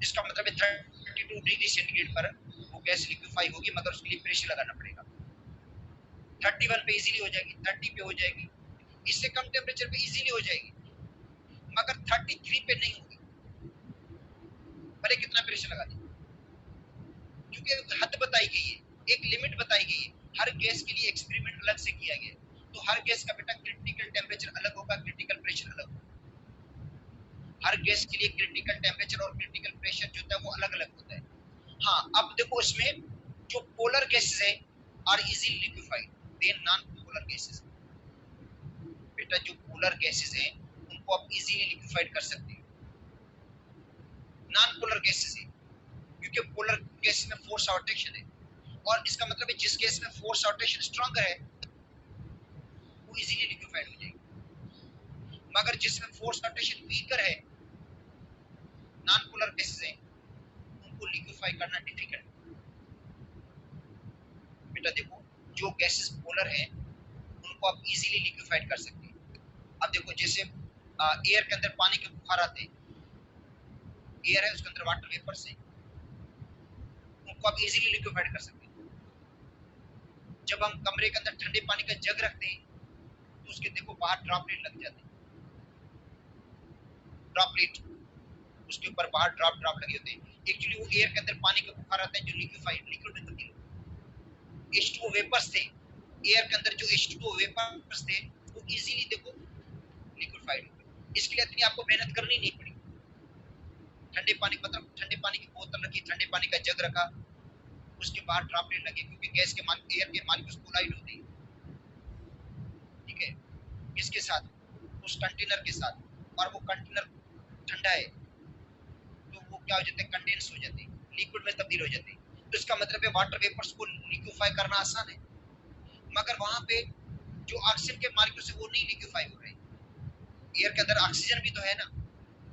इसका मतलब है 32 डिग्री सेंटीग्रेड पर वो गैस लिक्विफाई होगी, मगर उसके लिए प्रेशर लगाना पड़ेगा। 31 पे इजीली हो जाएगी, 30 पे हो जाएगी, इससे कम टेम्परेचर पे इजीली हो जाएगी, मगर 33 पे नहीं होगी। भले कितना प्रेशर लगा दें, क्योंकि हद बताई गई है, एक लिमिट बताई गई है। हर गैस के लिए एक्सपेरिमेंट अलग से किया गया है, तो हर गैस का बेटा क्रिटिकल टेम्परेचर अलग होगा, क्रिटिकल प्रेशर अलग होगा। हर गैस के लिए क्रिटिकल टेम्परेचर और क्रिटिकल प्रेशर जो होता है वो अलग अलग होता है। हाँ अब देखो इसमें जो पोलर गैसेस है are easily liquefied than non polar gases. बेटा जो पोलर गैसेस हैं उनको आप इजीली लिक्विफाइड कर सकते हो, नॉन पोलर गैसेस है क्योंकि पोलर गैस में फोर्स और अट्रैक्शन है, और इसका मतलब है जिस गैस में फोर्स और अट्रैक्शन स्ट्रॉन्गर है वो इजीली लिक्विफाइड हो जाएगी, मगर जिसमें फोर्स और अट्रैक्शन वीकर है, नॉन पोलर गैसेस हैं, उनको लिक्विफाई करना डिफिकल्ट। बेटा देखो जो गैसेस पोलर हैं उनको आप इजीली लिक्विफाइड कर सकते हैं। अब देखो जैसे एयर के अंदर पानी के बुखार आते हैं, एयर है उसके अंदर वाटर वेपर से, उनको आप इजीली लिक्विफाइड कर सकते हैं। जब हम कमरे के अंदर ठंडे पानी का जग रखते हैं तो उसके देखो बाहर ड्रॉपलेट लग जाते हैं, ड्रॉपलेट उसके ऊपर बाहर ड्रॉप लगे होते हैं। एक्चुअली वो एयर के अंदर पानी का बुखार आता है जो लिक्विफाइड लिक्विड में तब्दील होता है। H2O वेपर्स थे, एयर के अंदर जो H2O वेपर्स थे वो इजीली देखो लिक्विफाइड हो गए। इसके लिए इतनी आपको मेहनत करनी नहीं पड़ी। ठंडे पानी मतलब ठंडे पानी की बोतल रखी, ठंडे पानी का जग रखा, उसके बाहर ड्रॉपलेट लगे क्योंकि गैस के एयर के मॉलिक्यूल्स कोलाइड होते हैं, ठीक है, किसके साथ, उस कंटेनर के साथ, और वो कंटेनर ठंडा है तो वो क्या हो जाते हैं, कंडेंस हो जाते हैं, लिक्विड में तब्दील हो जाते हैं। तो इसका मतलब है वाटर वेपर्स को लिक्विफाई करना आसान है, मगर वहां पे जो ऑक्सीजन के मॉलिक्यूल्स है वो नहीं लिक्विफाई हो रहे। एयर के अंदर ऑक्सीजन भी तो है ना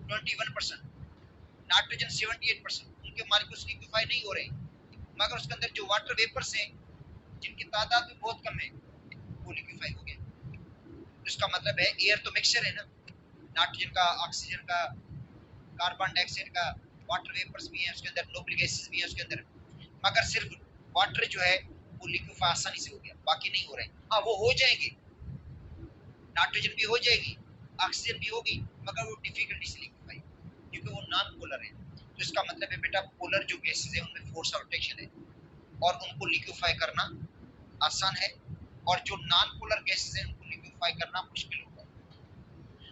21%, नाइट्रोजन 78%, उनके मॉलिक्यूल्स लिक्विफाई नहीं हो रहे, मगर उसके अंदर जो वाटर वेपर्स हैं जिनकी तादाद भी बहुत कम है वो लिक्विफाई हो गया। इसका मतलब है एयर तो मिक्सचर है ना, नाइट्रोजन का, ऑक्सीजन का, कार्बन डाइऑक्साइड का, वाटर वेपर्स भी है उसके अंदर, नोबल गैसेस भी है उसके अंदर, मगर सिर्फ वाटर जो है वो लिक्विफाई आसानी से हो गया, बाकी नहीं हो रहे। हाँ वो हो जाएंगे, नाइट्रोजन भी हो जाएगी, ऑक्सीजन भी होगी, मगर वो डिफिकल्टी से लिक्विफाई क्योंकि वो नॉन पोलर है। तो इसका मतलब है बेटा पोलर जो गैसेस है उनमें फोर्स ऑफ अट्रैक्शन है और उनको लिक्विफाई करना आसान है, और जो नॉन पोलर गैसेस है उनको लिक्विफाई करना मुश्किल होगा।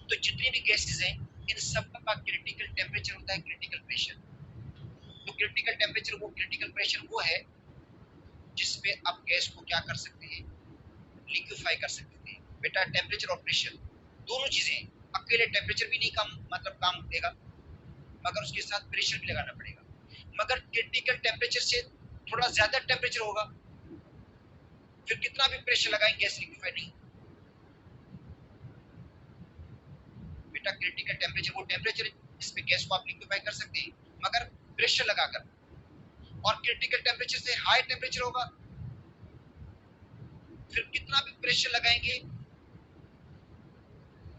तो जितनी भी गैसेस हैं इन सब का क्रिटिकल टेम्परेचर होता है, क्रिटिकल प्रेशर। तो क्रिटिकल टेम्परेचर वो क्रिटिकल प्रेशर वो है जिसपे आप गैस को क्या कर सकते हैं, लिक्विफाई कर सकते हैं। बेटा टेम्परेचर और प्रेशर दोनों चीजें, अकेले टेम्परेचर भी नहीं काम मतलब काम देगा, मगर उसके साथ प्रेशर भी लगाना पड़ेगा। मगर क्रिटिकल टेम्परेचर से थोड़ा ज्यादा टेम्परेचर होगा फिर कितना भी प्रेशर लगाएंगे गैस लिक्विफाई नहीं। बेटा क्रिटिकल टेम्परेचर वो टेम्परेचर है जिसपे गैस को आप लिक्विफाई कर सकते हैं, मगर प्रेशर लगाकर। और क्रिटिकल टेम्परेचर से हाई टेम्परेचर होगा, फिर कितना भी प्रेशर लगाएंगे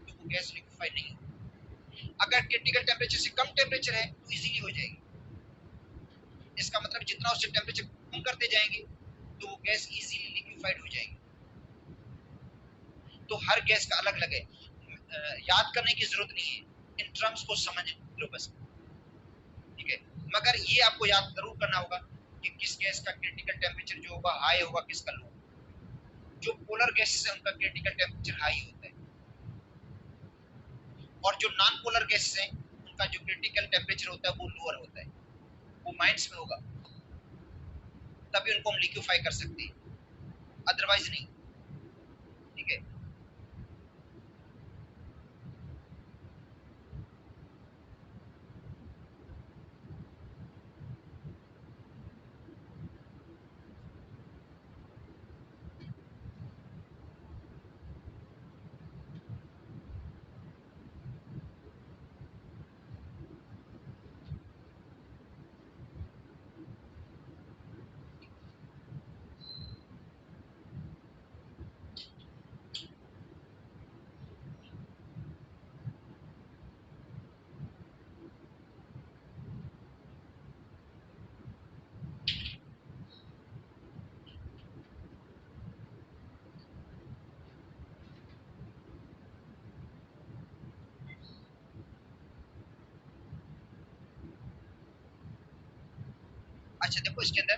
तो वो गैस लिक्विफाई नहीं। अगर क्रिटिकल टेम्परेचर से कम टेम्परेचर है तो इजीली हो जाएगी। इसका मतलब जितना उससे टेम्परेचर कम करते जाएंगे तो वो गैस इजीली लिक्विफाइड हो जाएगी। तो हर गैस का अलग अलग है, याद करने की जरूरत नहीं है, इन टर्म्स को समझ लो बस, ठीक है। मगर ये आपको याद जरूर करना होगा कि किस गैस का क्रिटिकल टेम्परेचर जो होगा हाई होगा, किसका लो। जो पोलर गैसेस है उनका क्रिटिकल टेम्परेचर हाई होता है, और जो नॉन पोलर गैसेस है उनका जो क्रिटिकल टेम्परेचर होता है वो लोअर होता है। वो माइनस में होगा, तभी उनको हम लिक्विफाई कर सकते हैं, अदरवाइज नहीं, ठीक है। अच्छा देखो, इसके अंदर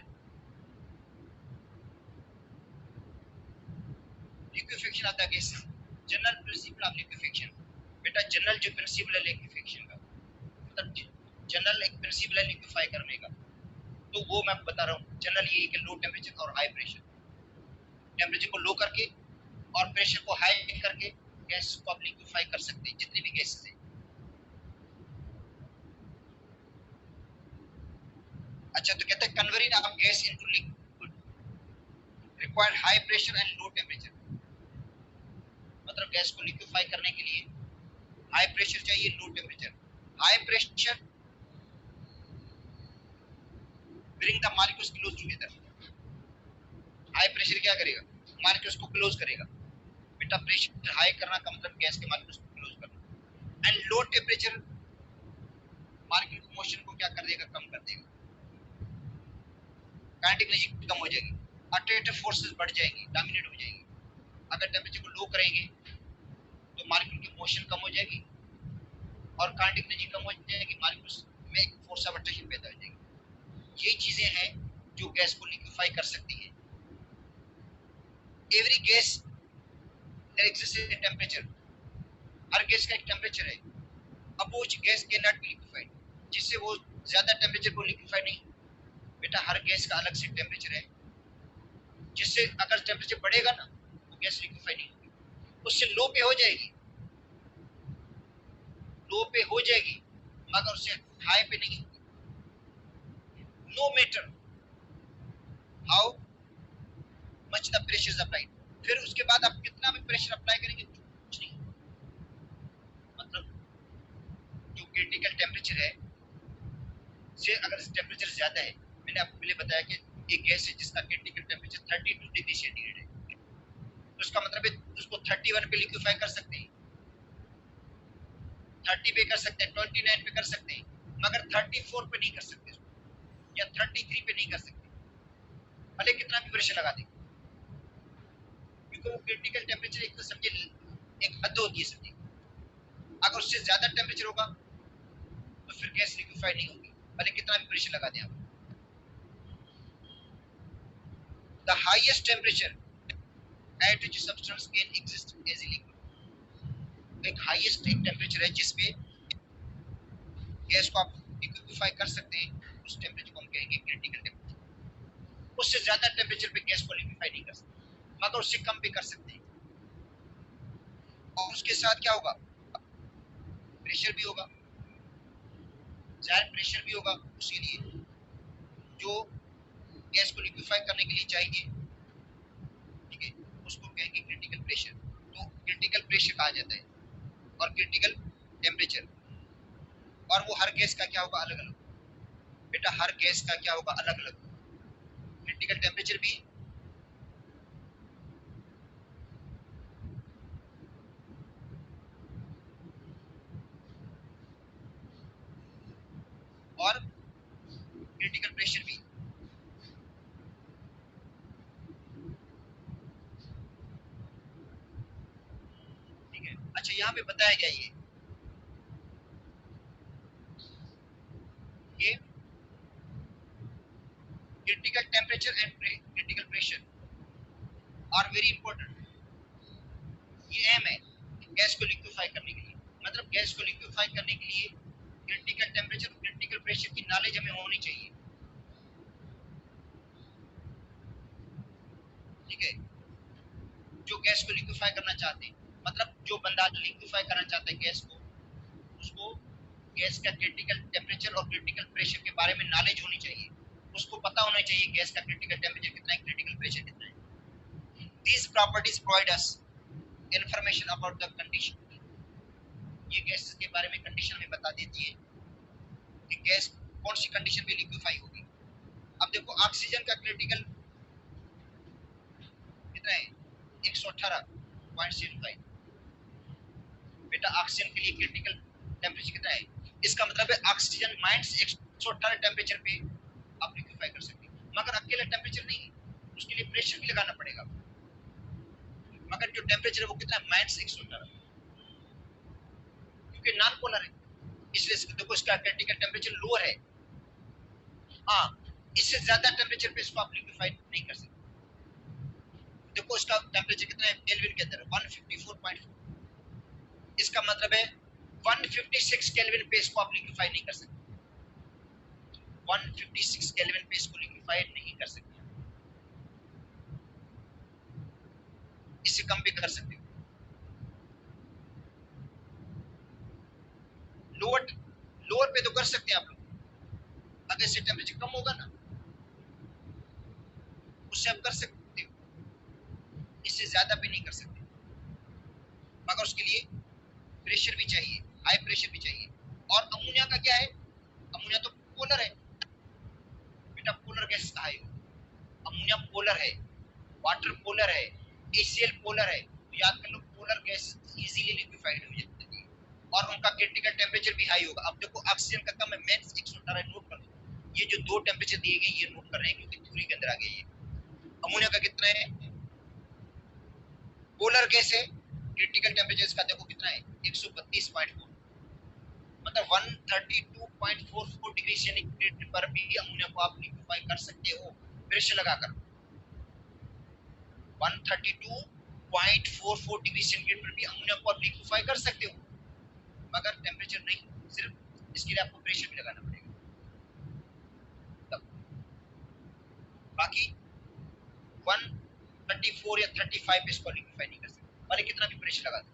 लिक्विफिकेशन आता है कैसे, जनरल प्रिंसिपल ऑफ लिक्विफिकेशन। बेटा जनरल जो प्रिंसिपल है लिक्विफिकेशन का, मतलब जनरल एक प्रिंसिपल है लिक्विफाई करने का, तो वो मैं बता रहा हूँ। जनरल ये है कि लो टेम्परेचर और हाई प्रेशर, टेम्परेचर को लो करके और प्रेशर को हाई करके गैस को आप लिक्विफाई कर सकते हैं, जितनी भी गैसेस है। अच्छा, तो कहते हैं converting of gas into liquid required high pressure and low temperature. मतलब गैस को लिक्विफाई करने के लिए हाई प्रेशर चाहिए, low temperature. High pressure bring the molecules close together. High pressure क्या करेगा, मॉलिक्यूल्स को क्लोज करेगा। बेटा प्रेशर हाई करना का मतलब गैस के मॉलिक्यूल्स को क्लोज करना। And low temperature molecule motion को क्या कर देगा, कम कर देगा। काइनेटिक एनर्जी कम हो जाएगी, अट्रैक्टिव फोर्सेस बढ़ जाएंगी, डोमिनेट हो जाएंगी। अगर टेम्परेचर को लो करेंगे तो मॉलिक्यूल की मोशन कम हो जाएगी और काइनेटिक एनर्जी कम हो जाएगी, मॉलिक्यूल्स में एक फोर्स ऑफ अट्रैक्शन पैदा हो जाएगी। ये चीजें हैं जो गैस को लिक्विफाई कर सकती है। Every gas there exist a temperature, हर गैस का एक टेम्परेचर है। अब वो गैस के नॉट बी लिक्विफाइड, जिससे वो ज्यादा टेम्परेचर को लिक्विफाई नहीं। बेटा हर गैस का अलग से टेम्परेचर है, जिससे अगर टेम्परेचर बढ़ेगा ना वो गैस लिक्विफाई नहीं होगी, उससे लो पे हो जाएगी, लो पे हो जाएगी, मगर उससे हाई पे नहीं होगी। No matter how much the pressure is applied. फिर उसके बाद आप कितना भी प्रेशर अप्लाई करेंगे कुछ नहीं। मतलब जो क्रिटिकल टेम्परेचर है से अगर टेम्परेचर ज्यादा है, मैंने आपको पहले बताया कि एक गैस है जिसका क्रिटिकल टेम्परेचर 32 डिग्री सेंटीग्रेड है, तो उसका मतलब है उसको 31 पे लिक्विफाई कर सकते हैं, 30 पे कर सकते हैं, 29 पे कर सकते हैं, मगर 34 पे नहीं कर सकते या 33 पे नहीं कर सकते, भले कितना भी प्रेशर लगा दें, क्योंकि वो क्रिटिकल टेम्परेचर एक तो समझे एक हद होती है, समझे। अगर उससे ज्यादा टेम्परेचर होगा तो फिर गैस लिक्विफाई नहीं होगी, भले कितना भी प्रेशर लगा दें आप। The highest temperature at which substance can exist as a liquid, एक हाईएस्ट एक टेम्परेचर है जिसपे गैस को आप लिक्विफाई कर सकते हैं, उस टेम्परेचर को हम कहेंगे क्रिटिकल टेम्परेचर। उससे ज्यादा टेम्परेचर पे गैस को लिक्विफाई नहीं कर सकते, मगर उससे कम पे कर सकते हैं। और उसके साथ क्या होगा, प्रेशर भी होगा, ज्यादा प्रेशर भी होगा उसके लिए जो गैस को लिक्विफाई करने के लिए चाहिए। कहेंगे क्रिटिकल प्रेशर, तो क्रिटिकल प्रेशर कहा जाता है, और क्रिटिकल टेम्परेचर, और वो हर गैस का क्या होगा, अलग अलग। बेटा हर गैस का क्या होगा, अलग अलग। क्रिटिकल टेम्परेचर भी और क्रिटिकल प्रेशर भी। ठीक है, अच्छा यहाँ पे बताया गया ये कि critical temperature and critical pressure are very important. ये अहम है गैस को लिक्विफाई करने के लिए। मतलब गैस को लिक्विफाई करने के लिए क्रिटिकल टेम्परेचर और क्रिटिकल प्रेशर की नॉलेज हमें होनी चाहिए। ठीक है, जो गैस को लिक्विफाई करना चाहते हैं, मतलब जो बंदा लिक्विफाई करना चाहता है गैस को, उसको गैस का क्रिटिकल टेम्परेचर और क्रिटिकल प्रेशर के बारे में नॉलेज होनी चाहिए। उसको पता होना चाहिए गैस का क्रिटिकल टेम्परेचर कितना है, क्रिटिकल प्रेशर कितना है। These properties provide us information about the condition। ये गैस के बारे में कंडीशन हमें बता देती है कि गैस कौन सी कंडीशन में लिक्विफाई होगी। अब देखो ऑक्सीजन का क्रिटिकल कितना है, 118.05। बेटा ऑक्सीजन के लिए क्रिटिकल टेम्परेचर कितना है, इसका मतलब है ऑक्सीजन माइनस 118 टेम्परेचर पे आप लिक्विफाई कर सकते हैं। मगर अकेला टेम्परेचर नहीं, उसके लिए प्रेशर भी लगाना पड़ेगा। मगर जो टेम्परेचर है वो कितना है, माइनस 118, क्योंकि नॉन पोलर है, इसलिए देखो इसका क्रिटिकल टेम्परेचर लोअर है। हाँ, इससे ज्यादा टेम्परेचर पे इसको आप लिक्विफाई नहीं कर सकते। देखो इसका टेम्परेचर कितना है केल्विन के अंदर, 154.4। इसका मतलब है 156 केल्विन पे इसको आप लिक्विफाई नहीं कर सकते। 156 केल्विन पे इसको लिक्विफाई नहीं कर सकते, इससे कम भी कर सकते हो। लोअर लोअर पे तो कर सकते हैं आप लोग, अगर इससे टेम्परेचर कम होगा ना, उससे आप कर सकते हो, इससे ज्यादा भी नहीं कर सकते। मगर उसके लिए प्रेशर भी चाहिए, हाई प्रेशर भी चाहिए। और अमोनिया का क्या है, अमोनिया तो पोलर है। बेटा पोलर गैस कहा है, अमोनिया पोलर है, वाटर पोलर है, एसीएल पोलर है। तो याद कर लो पोलर गैस इजीली लिक्विफाइड हो जाती है और उनका क्रिटिकल टेम्परेचर भी हाई होगा। अब देखो ऑक्सीजन का कम है, माइनस 118, नोट कर लो। ये जो दो टेम्परेचर दिए गए ये नोट कर रहे हैं क्योंकि थ्योरी के अंदर आ गया ये। अमोनिया का कितना है, पोलर गैस है, क्रिटिकल टेम्परेचर इसका देखो कितना है, 132.4, मतलब 132.44 डिग्री सेंटीग्रेड पर भी अमोनिया को आप लिक्विफाई कर सकते हो प्रेशर लगाकर। 132.44 डिग्री सेंटीग्रेड पर भी अमोनिया को आप लिक्विफाई कर सकते हो, मगर टेम्परेचर नहीं, सिर्फ इसके लिए आपको प्रेशर भी लगाना पड़ेगा। तब बाकी 134 या 35 पे इसको लिक्विफाई नहीं कर सकते, भले कितना भी प्रेशर लगा दो।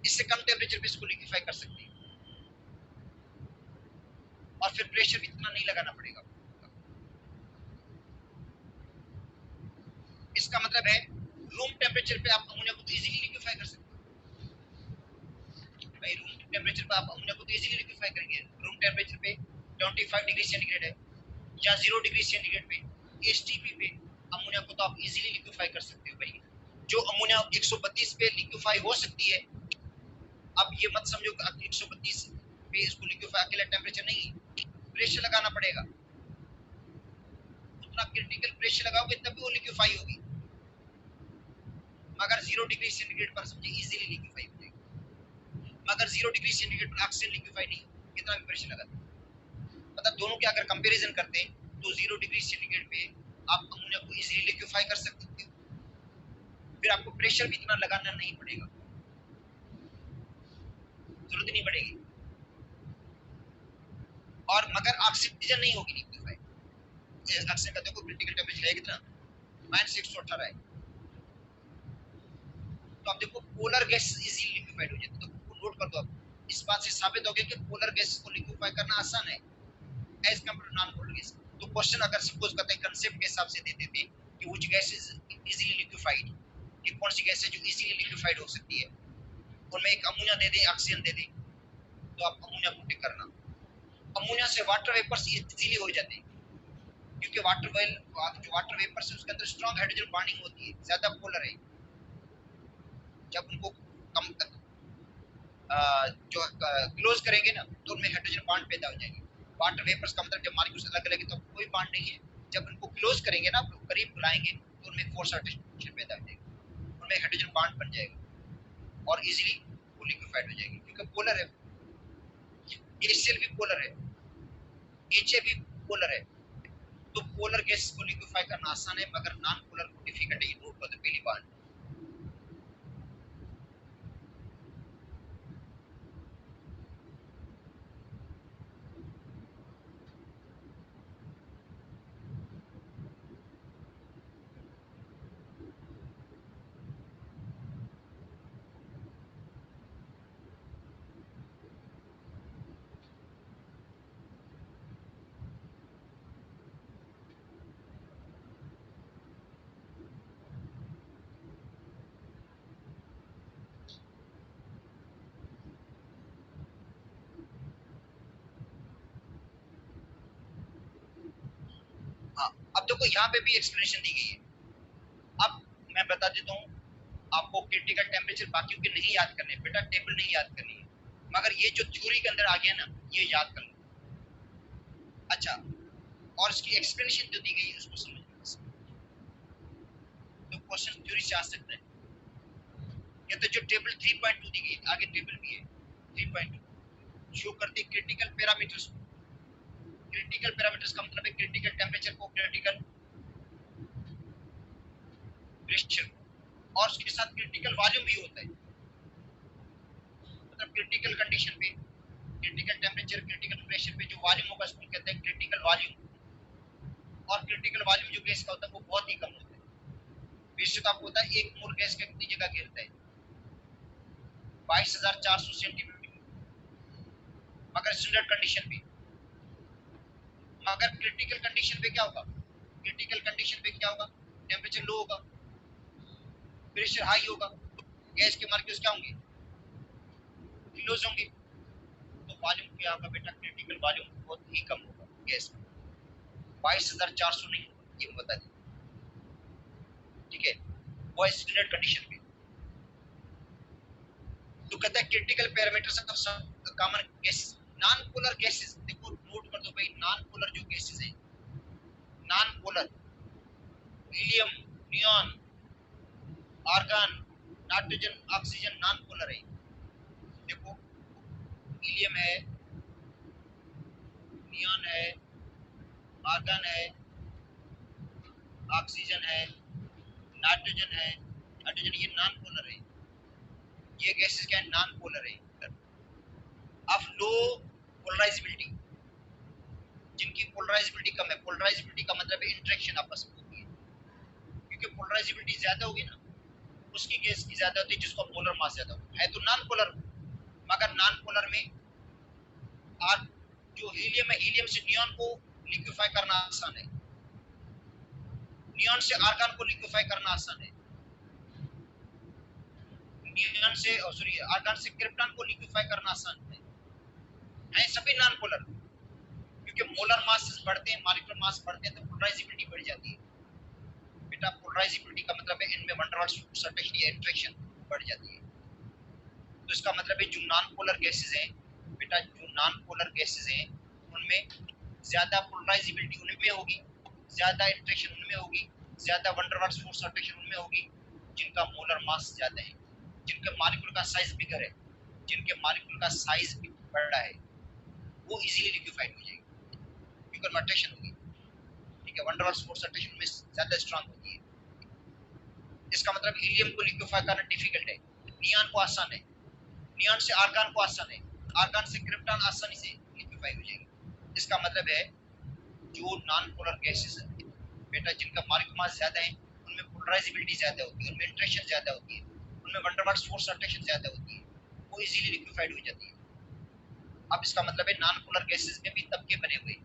इससे कम टेम्परेचर पे इसको लिक्विफाई कर सकते हैं और फिर प्रेशर भी इतना नहीं लगाना पड़ेगा। इसका मतलब है रूम टेम्परेचर पे आप अमोनिया को तो इजीली लिक्विफाई कर सकते हो। भाई रूम टेम्परेचर पे आप अमोनिया को तो इजीली लिक्विफाई करेंगे। रूम टेम्परेचर पे 25 डिग्री सेंटीग्रेड है या 0 डिग्री सेंटीग्रेड पे, एसटीपी पे अमोनिया को तो आप इजीली लिक्विफाई कर सकते हो। भाई जो अमोनिया 132 पे लिक्विफाई हो सकती है, अब ये मत समझो कि 132 पे इसको लिक्विफाई अकेला टेम्परेचर नहीं, प्रेशर लगाना पड़ेगा। उतना क्रिटिकल प्रेशर लगाओगे तभी वो लिक्विफाई होगी। मगर 0 डिग्री सेंटीग्रेड पर समझे इजीली लिक्विफाई हो जाएगी, मगर 0 डिग्री सेंटीग्रेड पर ऑक्सीजन लिक्विफाई नहीं, कितना भी प्रेशर लगा। मतलब दोनों के अगर कंपैरिजन करते हैं तो 0 डिग्री सेंटीग्रेड पे आप अमोनिया को इजीली लिक्विफाई कर सकते हो, फिर आपको प्रेशर भी इतना लगाना नहीं पड़ेगा, जरूरत नहीं पड़ेगी। और मगर ऑक्सीजन नहीं होगी लिक्विफाई। ऑक्सीजन का देखो क्रिटिकल टेम्परेचर है कितना, -118 है। तो आप देखो पोलर गैस इजीली लिक्विफाइड हो जाती है, तो नोट कर दो आप। इस बात से साबित हो गया कि पोलर गैस को लिक्विफाई करना आसान है as compare to non polar gas. तो क्वेश्चन अगर सपोज करते हैं कंसेप्ट के हिसाब से देते थे कि which gas is easily liquefied, कि कौन सी गैस है जो इजीली लिक्विफाइड हो सकती है। उनमें एक अमोनिया दे दें, ऑक्सीजन दे दें, तो आप अमोनिया को टिक करना। अमोनिया से वाटर वेपर्स इजीली हो जाते हैं, क्योंकि जो वाटर वेपर्स है उसके अंदर स्ट्रॉन्ग हाइड्रोजन बॉन्डिंग होती है, ज्यादा पोलर है। जब उनको कम जो क्लोज करेंगे ना तो उनमें हाइड्रोजन बॉन्ड पैदा हो जाएंगे। वाटर वेपर्स का मतलब जब मॉलिक्यूल्स अलग अलग है तो कोई बॉन्ड नहीं है। जब उनको क्लोज करेंगे ना, करीब बुलाएंगे, तो उनमें फोर्स अट्रैक्शन पैदा हो जाएगी, उनमें हाइड्रोजन बॉन्ड बन जाएगा और इजीली वो लिक्विफाइड हो जाएगी, क्योंकि पोलर है। HCl भी पोलर है, HA भी पोलर है। तो पोलर गैस को लिक्विफाई करना आसान है, मगर नॉन पोलर को डिफिकल्ट है। नोट कर दो पहली बात। हाँ, अब देखो यहाँ पे भी एक्सप्लेनेशन दी गई है। अब मैं बता देता हूँ आपको, क्रिटिकल टेम्परेचर बाकियों के नहीं याद करने, बेटा टेबल नहीं याद करनी है, मगर ये जो थ्योरी के अंदर आ गया ना, ये याद कर लो। अच्छा, और इसकी एक्सप्लेनेशन जो दी गई है उसको समझ लो। तो क्वेश्चन थ्योरी से आ सकता है। ये तो जो टेबल 3.2 दी गई, आगे टेबल भी है 3.2, शो करती है क्रिटिकल पैरामीटर्स। क्रिटिकल पैरामीटर्स का मतलब है क्रिटिकल टेम्परेचर को, क्रिटिकल प्रेशर, और उसके साथ क्रिटिकल वॉल्यूम भी होता है। मतलब क्रिटिकल कंडीशन पे, क्रिटिकल टेम्परेचर, क्रिटिकल प्रेशर पे जो वॉल्यूम होगा उसको कहते हैं क्रिटिकल वॉल्यूम। और क्रिटिकल वॉल्यूम जो गैस का होता है वो बहुत ही कम होता है। बेशक आपको होता है एक मोल गैस का कितनी जगह घेरता है, 22,400 सेंटीमीटर, मगर स्टैंडर्ड कंडीशन पे। मगर क्रिटिकल कंडीशन पे क्या होगा, क्रिटिकल कंडीशन पे क्या होगा, टेम्परेचर लो होगा, प्रेशर हाई होगा, गैस के मार्क्यूल्स क्या होंगे, क्लोज होंगे, तो वॉल्यूम क्या होगा बेटा, क्रिटिकल वॉल्यूम बहुत ही कम होगा गैस का, 22,400 नहीं होगा, ये बता दें। ठीक है, वो स्टैंडर्ड कंडीशन पे। तो कहता है critical parameters of common gases, non polar gases. देखो नोट कर दो भाई, नॉन पोलर जो गैसेस हैं, non polar, helium, neon, argon, nitrogen, oxygen non polar है। देखो हीलियम है, नियॉन है, आर्गन है, ऑक्सीजन है, नाइट्रोजन है, हाइड्रोजन, ये नॉन पोलर है। ये गैसेस क्या है, नॉन पोलर है। ऑफ लो पोलराइजेबिलिटी, जिनकी पोलराइजेबिलिटी कम है। पोलराइजेबिलिटी का मतलब है इंटरेक्शन आपस में होती है, क्योंकि पोलराइजेबिलिटी ज्यादा होगी ना, उसकी गैस की ज्यादा होती है जिसका पोलर मास ज्यादा होता है। तो नॉन पोलर, मगर नॉन पोलर में और जो हीलियम है, हीलियम से नियॉन को लिक्विफाई करना आसान है, नियॉन से आर्गन को लिक्विफाई करना आसान है, नियॉन से सॉरी आर्गन से क्रिप्टॉन को लिक्विफाई करना आसान है सभी नॉन पोलर। क्योंकि मोलर मास बढ़ते हैं, मॉलिक्यूलर मास बढ़ते हैं, तो पोलराइजेबिलिटी बढ़ जाती है। बेटा पोलराइजेबिलिटी का मतलब है इनमें वन डॉट सर्टेशन या इंटरेक्शन बढ़ जाती है। तो इसका मतलब है जो नॉन पोलर गैसेस हैं, बेटा जो नॉन पोलर गैसेस हैं उनमें ज्यादा पोलराइजेबिलिटी उनमें होगी, ज्यादा इंटरेक्शन उनमें होगी, ज्यादा वन डॉट फोर्स सर्टेशन उनमें होगी जिनका मोलर मास ज्यादा है, जिनके मॉलिक्यूल का साइज बिगर है, जिनके मॉलिक्यूल का साइज बड़ा है, वो इजीली लिक्विफाइड हो जाएगी क्योंकि रोटेशन होगी। ठीक है, वन डॉट फोर्स सर्टेशन में ज्यादा स्ट्रांग होती है। इसका मतलब हीलियम को लिक्विफाई करना डिफिकल्ट है, नियॉन को आसान है, नियॉन से आर्गन को आसान है, आर्गन से क्रिप्टॉन आसानी से लिक्विफाई हो जाएगी। इसका मतलब है जो नॉन पोलर गैसेस है बेटा, जिनका मॉलिक्यूलर मास ज्यादा है, उनमें पोलराइजेबिलिटी ज्यादा होती है, उनमें इंटरेक्शन ज्यादा होती है, उनमें वन डॉट फोर्स सर्टेशन ज्यादा होती है, वो इजीली लिक्विफाइड हो जाती है। अब इसका मतलब है नॉन पोलर गैसेस में भी तबके बने हुए हैं।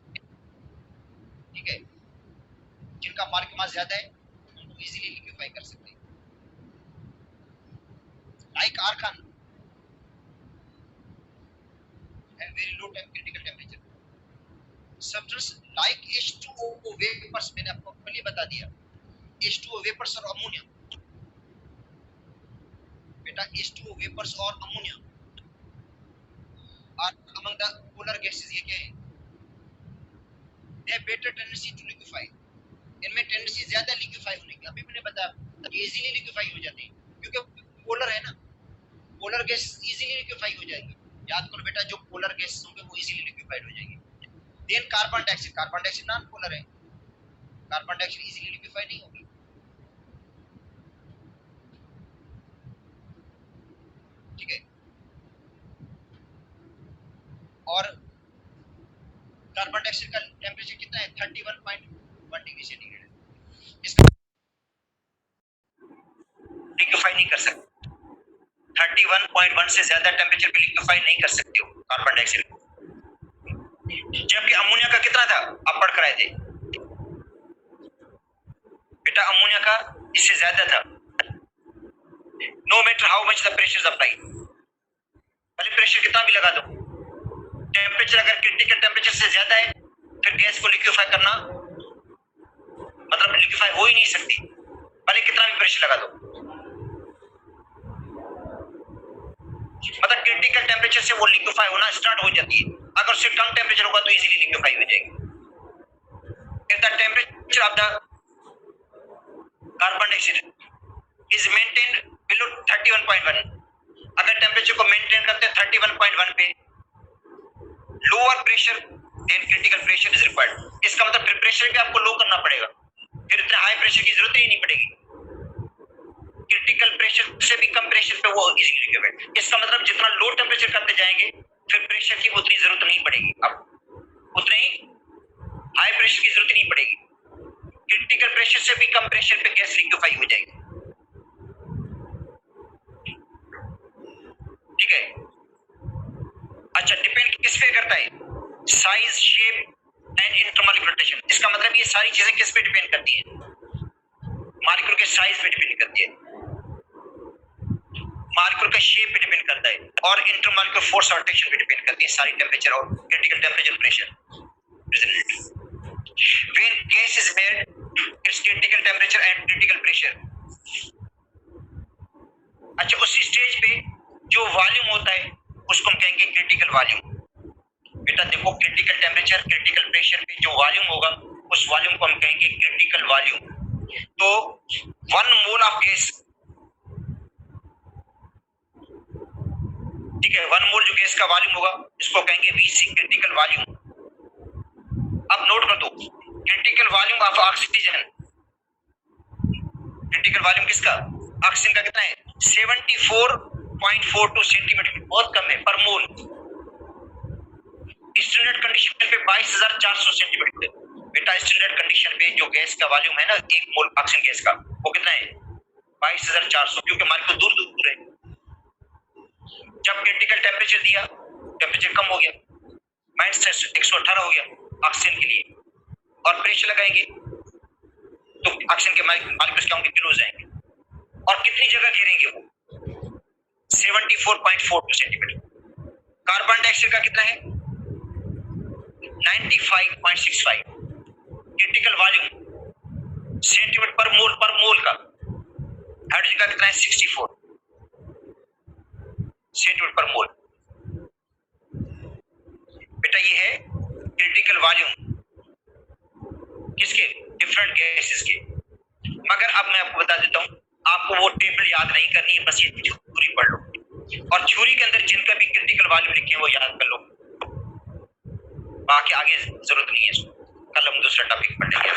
ठीक है, जिनका मॉलिक्यूलर मास ज्यादा है उनको इजीली लिक्विफाई कर सकते हैं। like argon and very low critical temperature. Substance like H2O vapors, मैंने आपको पहले बता दिया, H2O vapors और अमोनिया, बेटा H2O vapors और ammonia are among the polar gases. ये क्या है? They have better tendency to liquefy. इनमें टेंडेंसी ज्यादा लिक्विफाई होने की, अभी मैंने बताया इजीली लिक्विफाई हो जाती है क्योंकि पोलर है ना, पोलर गैस इजीली लिक्विफाई हो जाएगी। याद करो बेटा, जो पोलर गैस होंगे वो इजीली लिक्विफाइड हो जाएगी। Then carbon dioxide, carbon dioxide non polar है, कार्बन डाइऑक्साइड इजीली लिक्विफाई नहीं होगी। ठीक है, और कार्बन डाइऑक्साइड का टेम्परेचर कितना है? 31.1 डिग्री सेंटीग्रेड। इसका लिक्विफाई नहीं कर सकते, 31.1 से ज्यादा टेम्परेचर पे लिक्विफाई नहीं कर सकते हो कार्बन डाइऑक्साइड को। जबकि अमोनिया का कितना था, आप पढ़ कर आए थे बेटा, अमोनिया का इससे ज्यादा था। No matter how much the pressure apply, भले प्रेशर कितना भी लगा दो, टेम्परेचर अगर क्रिटिकल टेम्परेचर से ज्यादा है फिर गैस को लिक्विफाई करना मतलब लिक्विफाई हो ही नहीं सकती, भले कितना भी प्रेशर लगा दो। मतलब क्रिटिकल टेम्परेचर से वो लिक्विफाई होना स्टार्ट हो जाती है, अगर उससे कम टेम्परेचर होगा तो इजीली लिक्विफाई हो जाएगी। If the temperature of the carbon dioxide is maintained below 31.1, अगर टेम्परेचर को मेंटेन करते हैं 31.1 पे, lower pressure than critical pressure is required. इसका मतलब फिर प्रेशर भी आपको लो करना पड़ेगा, फिर इतना हाई प्रेशर की जरूरत ही नहीं पड़ेगी, क्रिटिकल प्रेशर से भी कम प्रेशर पे वो इजीली लिक्विफाइड। इसका मतलब जितना लो टेम्परेचर करते जाएंगे फिर प्रेशर की उतनी जरूरत नहीं पड़ेगी, अब उतनी हाई प्रेशर की जरूरत नहीं पड़ेगी, क्रिटिकल प्रेशर से भी कम प्रेशर पे गैस लिक्विफाई हो जाएगी। ठीक है, अच्छा डिपेंड किस पे करता है? Size, shape and intermolecular rotation. इसका मतलब ये सारी चीजें किस पे डिपेंड करती हैं? मॉलिक्यूल के साइज पे डिपेंड करती है, मॉलिक्यूल का शेप पे डिपेंड करता है, और इंटरमॉलिक्यूलर फोर्स और रोटेशन पे डिपेंड करती है सारी टेम्परेचर और critical temperature pressure. When gas is made, its critical temperature and critical pressure। अच्छा, उसी स्टेज पे जो वॉल्यूम होता है उसको हम कहेंगे क्रिटिकल वॉल्यूम। बेटा देखो, क्रिटिकल टेम्परेचर क्रिटिकल प्रेशर पे जो वॉल्यूम होगा उस वॉल्यूम को हम कहेंगे क्रिटिकल वॉल्यूम। तो 1 मोल ऑफ गैस, ठीक है, 1 मोल जो गैस का वॉल्यूम होगा इसको कहेंगे VC, क्रिटिकल वॉल्यूम। अब नोट कर दो, critical volume of oxygen, critical volume किसका? ऑक्सीजन का कितना है? 74.42 सेंटीमीटर, बहुत कम है पर मोल। स्टैंडर्ड कंडीशन पे 22,400 सेंटीमीटर। बेटा स्टैंडर्ड कंडीशन पे जो गैस का वॉल्यूम है ना 1 मोल ऑक्सीजन गैस का, वो कितना है? 22,400, क्योंकि मॉलिक्यूल दूर दूर है। जब क्रिटिकल टेम्परेचर दिया, टेम्परेचर कम हो गया, -118 हो गया ऑक्सीजन के लिए, और प्रेशर लगाएंगे तो ऑक्सीजन के मॉलिक्यूल्स क्या होंगे? क्लोज जाएंगे। और कितनी जगह घेरेंगे वो? 74.42 सेंटीमीटर। कार्बन डाइऑक्साइड का कितना है? 95.65। क्रिटिकल वॉल्यूम सेंटीमीटर पर मोल का। हाइड्रोजन का कितना है? 64 सेंटीमीटर पर मोल। बेटा ये है क्रिटिकल वॉल्यूम किसके? डिफरेंट गैसेस के। मगर अब मैं आपको बता देता हूं, आपको वो टेबल याद नहीं करनी है, बस ये थ्योरी पढ़ लो, और थ्योरी के अंदर जिनका भी क्रिटिकल वॉल्यूम लिखे वो याद कर लो, बाकी आगे जरूरत नहीं है। कल हम दूसरा टॉपिक पढ़ेंगे।